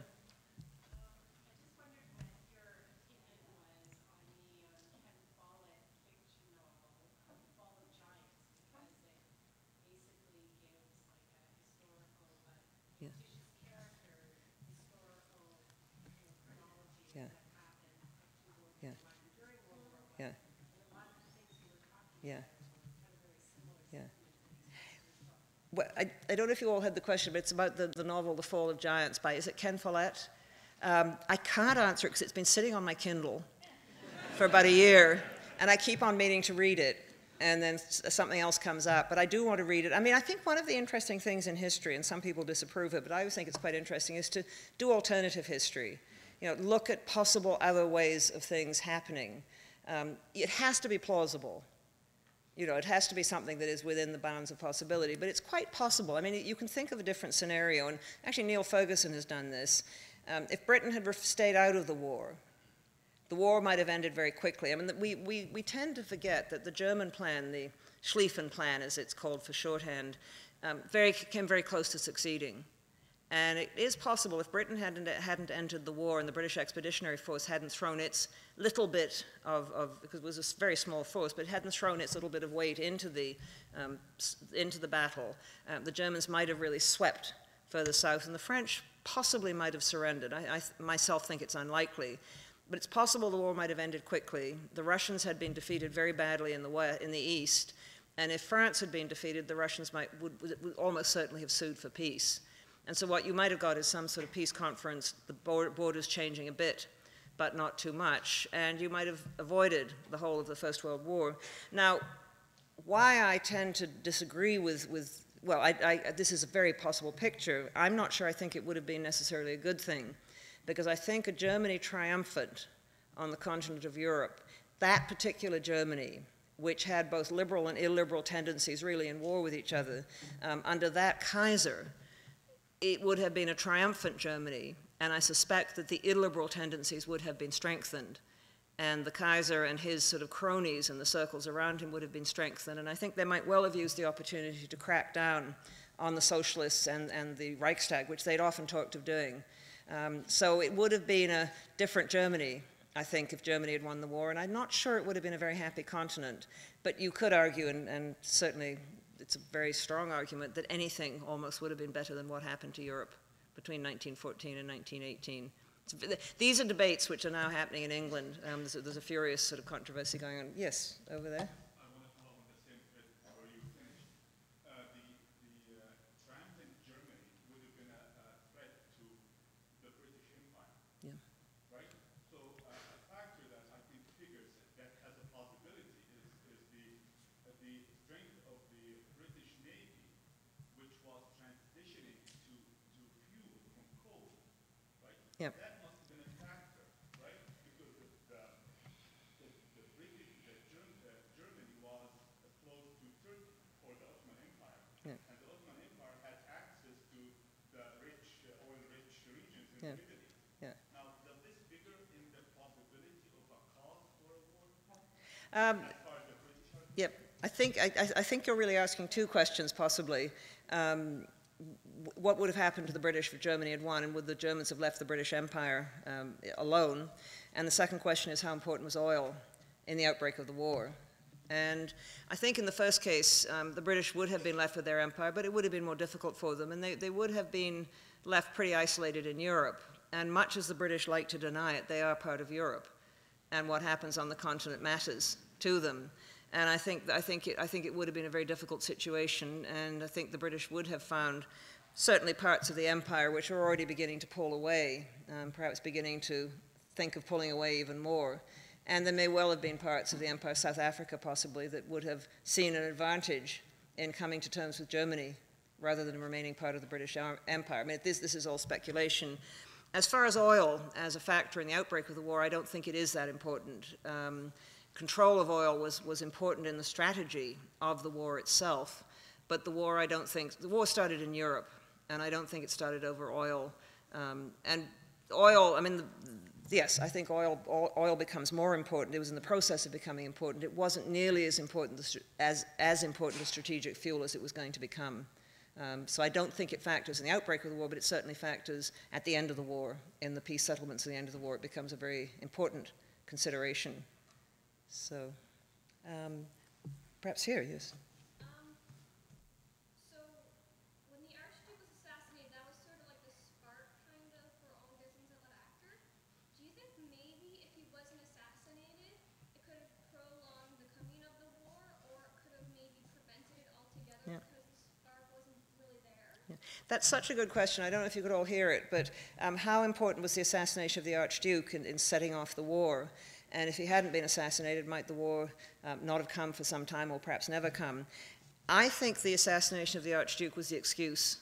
Yeah. Well, I don't know if you all had the question, but it's about the novel The Fall of Giants by, is it Ken Follett? I can't answer it because it's been sitting on my Kindle for about a year, and I keep on meaning to read it, and then something else comes up, but I do want to read it. I mean, I think one of the interesting things in history, and some people disapprove it, but I always think it's quite interesting, is to do alternative history. You know, look at possible other ways of things happening. It has to be plausible. You know, it has to be something that is within the bounds of possibility, but it's quite possible. I mean, you can think of a different scenario, and actually Neil Ferguson has done this. If Britain had stayed out of the war might have ended very quickly. I mean, we tend to forget that the German plan, the Schlieffen plan as it's called for shorthand, came very close to succeeding. And it is possible if Britain hadn't entered the war and the British Expeditionary Force hadn't thrown its little bit because it was a very small force, but it hadn't thrown its little bit of weight into the battle, the Germans might have really swept further south, and the French possibly might have surrendered. I myself think it's unlikely, but it's possible the war might have ended quickly. The Russians had been defeated very badly in the east, and if France had been defeated, the Russians would almost certainly have sued for peace. And so what you might have got is some sort of peace conference, the borders changing a bit, but not too much, and you might have avoided the whole of the First World War. Now, why I tend to disagree with well, this is a very possible picture. I'm not sure I think it would have been necessarily a good thing, because I think a Germany triumphant on the continent of Europe, that particular Germany, which had both liberal and illiberal tendencies really in war with each other, under that Kaiser, it would have been a triumphant Germany, and I suspect that the illiberal tendencies would have been strengthened, and the Kaiser and his sort of cronies and the circles around him would have been strengthened, and I think they might well have used the opportunity to crack down on the socialists and the Reichstag, which they'd often talked of doing. So it would have been a different Germany, I think, if Germany had won the war, and I'm not sure it would have been a very happy continent, but you could argue, and certainly it's a very strong argument, that anything almost would have been better than what happened to Europe between 1914 and 1918. These are debates which are now happening in England. There's a furious sort of controversy going on. Yes, over there. I want to follow on the same bit before you finish. The triumphant Germany would have been a threat to the British Empire. Yeah. Right? So a factor that I think figures that has a possibility is the strength of the British Navy, which was transitioning to fuel from coal. Right? Yeah. That must have been a factor, right? Because Germany was close to Turkey or the Ottoman Empire, Yeah. and the Ottoman Empire had access to the rich, oil-rich regions in Yeah. the Middle East. Yeah. Now, does this figure in the possibility of a cause for a war? Um, As far as the British are concerned? Yep. I think you're really asking two questions, possibly. What would have happened to the British if Germany had won, and would the Germans have left the British Empire alone? And the second question is, how important was oil in the outbreak of the war? And I think in the first case, the British would have been left with their empire, but it would have been more difficult for them, and they would have been left pretty isolated in Europe. And much as the British like to deny it, they are part of Europe, and what happens on the continent matters to them. And I think it would have been a very difficult situation, and I think the British would have found certainly parts of the empire which are already beginning to pull away, perhaps beginning to think of pulling away even more. And there may well have been parts of the Empire, South Africa possibly, that would have seen an advantage in coming to terms with Germany rather than remaining part of the British Empire. I mean, this is all speculation. As far as oil as a factor in the outbreak of the war, I don't think it is that important. Control of oil was important in the strategy of the war itself, but the war started in Europe, and I don't think it started over oil. And oil, I mean, yes, I think oil becomes more important. It was in the process of becoming important. It wasn't nearly as important as important a strategic fuel as it was going to become. So I don't think it factors in the outbreak of the war, but it certainly factors at the end of the war. In the peace settlements at the end of the war, it becomes a very important consideration. So perhaps here, yes. So when the Archduke was assassinated, that was sort of like the spark, kind of, for all visions of that actor. Do you think maybe if he wasn't assassinated, it could have prolonged the coming of the war, or it could have maybe prevented it altogether? Yeah. There? That's such a good question. I don't know if you could all hear it, but how important was the assassination of the Archduke in setting off the war? And if he hadn't been assassinated, might the war not have come for some time or perhaps never come? I think the assassination of the Archduke was the excuse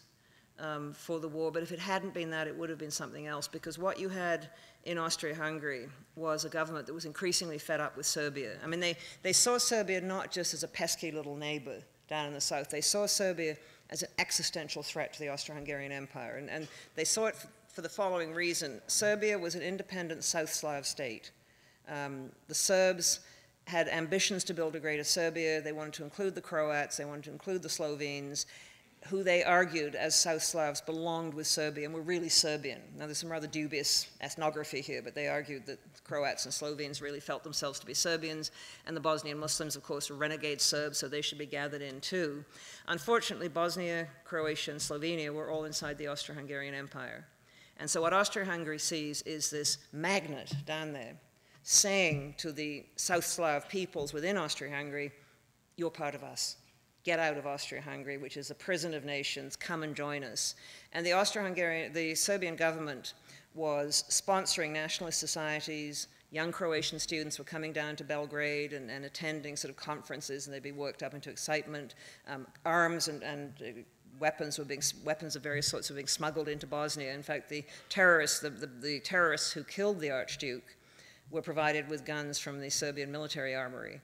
for the war, but if it hadn't been that, it would have been something else, because what you had in Austria-Hungary was a government that was increasingly fed up with Serbia. I mean, they saw Serbia not just as a pesky little neighbor down in the south. They saw Serbia as an existential threat to the Austro-Hungarian Empire. And they saw it for the following reason. Serbia was an independent South Slav state. The Serbs had ambitions to build a greater Serbia. They wanted to include the Croats. They wanted to include the Slovenes, who they argued as South Slavs belonged with Serbia and were really Serbian. Now, there's some rather dubious ethnography here, but they argued that Croats and Slovenes really felt themselves to be Serbians, and the Bosnian Muslims, of course, were renegade Serbs, so they should be gathered in too. Unfortunately, Bosnia, Croatia, and Slovenia were all inside the Austro-Hungarian Empire. And so what Austria-Hungary sees is this magnet down there saying to the South Slav peoples within Austria-Hungary, you're part of us. Get out of Austria-Hungary, which is a prison of nations, come and join us. And the Serbian government was sponsoring nationalist societies. Young Croatian students were coming down to Belgrade and attending sort of conferences, and they'd be worked up into excitement. Arms and weapons of various sorts were being smuggled into Bosnia. In fact, the terrorists who killed the Archduke were provided with guns from the Serbian military armory.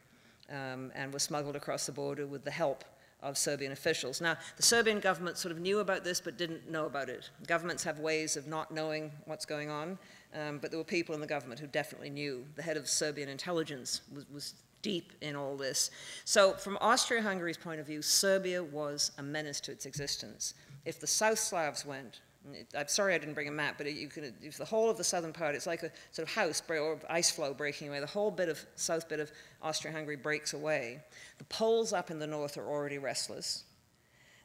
And were smuggled across the border with the help of Serbian officials. Now, the Serbian government sort of knew about this but didn't know about it. Governments have ways of not knowing what's going on, but there were people in the government who definitely knew. The head of Serbian intelligence was deep in all this. So from Austria-Hungary's point of view, Serbia was a menace to its existence. If the South Slavs went, I'm sorry I didn't bring a map, but if the whole of the southern part, it's like a sort of house or ice floe breaking away. The whole south bit of Austria-Hungary breaks away. The Poles up in the north are already restless.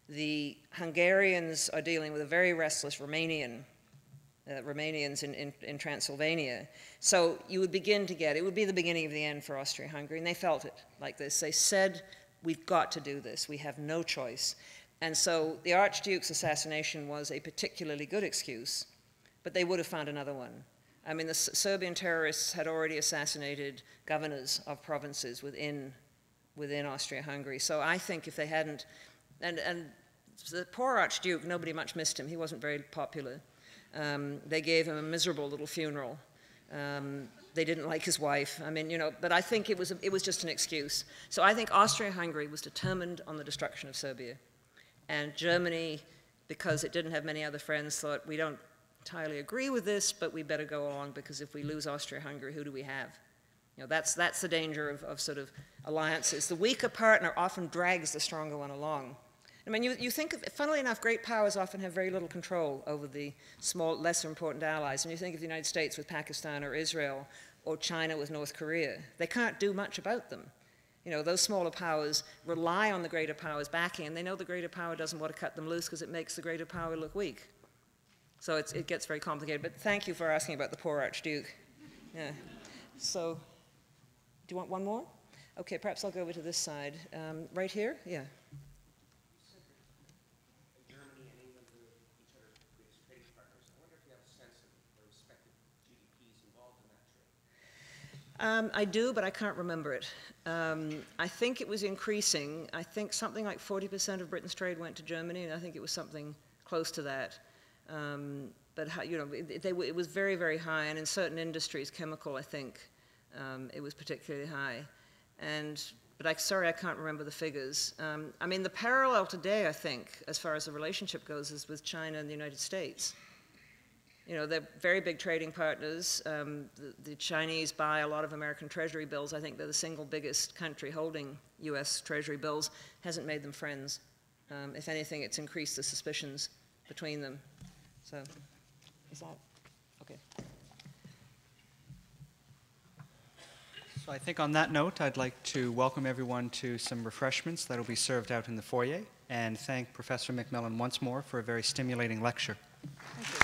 The Hungarians are dealing with a very restless Romanians in Transylvania. So you would begin to get, it would be the beginning of the end for Austria-Hungary, and they felt it like this. They said, we've got to do this. We have no choice. And so the Archduke's assassination was a particularly good excuse, but they would have found another one. I mean, the Serbian terrorists had already assassinated governors of provinces within Austria-Hungary. So I think if they hadn't, and the poor Archduke, nobody much missed him. He wasn't very popular. They gave him a miserable little funeral. They didn't like his wife. I mean, but I think it was just an excuse. So I think Austria-Hungary was determined on the destruction of Serbia. And Germany, because it didn't have many other friends, thought, we don't entirely agree with this, but we better go along, because if we lose Austria-Hungary, who do we have? That's the danger of sort of alliances. The weaker partner often drags the stronger one along. I mean, you think of, funnily enough, great powers often have very little control over the small, lesser important allies. When you think of the United States with Pakistan or Israel, or China with North Korea, they can't do much about them. Those smaller powers rely on the greater power's backing, and they know the greater power doesn't want to cut them loose because it makes the greater power look weak. So it gets very complicated. But thank you for asking about the poor Archduke. Yeah. So, do you want one more? Okay, perhaps I'll go over to this side. Right here? Yeah. I do, but I can't remember it. I think it was increasing. I think something like 40% of Britain's trade went to Germany, and I think it was something close to that. But you know, it was very, very high, and in certain industries, chemical, I think, it was particularly high. But sorry, I can't remember the figures. I mean, the parallel today, I think, as far as the relationship goes, is with China and the United States. You know, they're very big trading partners. The Chinese buy a lot of American Treasury bills. I think they're the single biggest country holding US Treasury bills. Hasn't made them friends. If anything, it's increased the suspicions between them. So, is that, okay. So I think on that note, I'd like to welcome everyone to some refreshments that will be served out in the foyer, and thank Professor MacMillan once more for a very stimulating lecture. Thank you.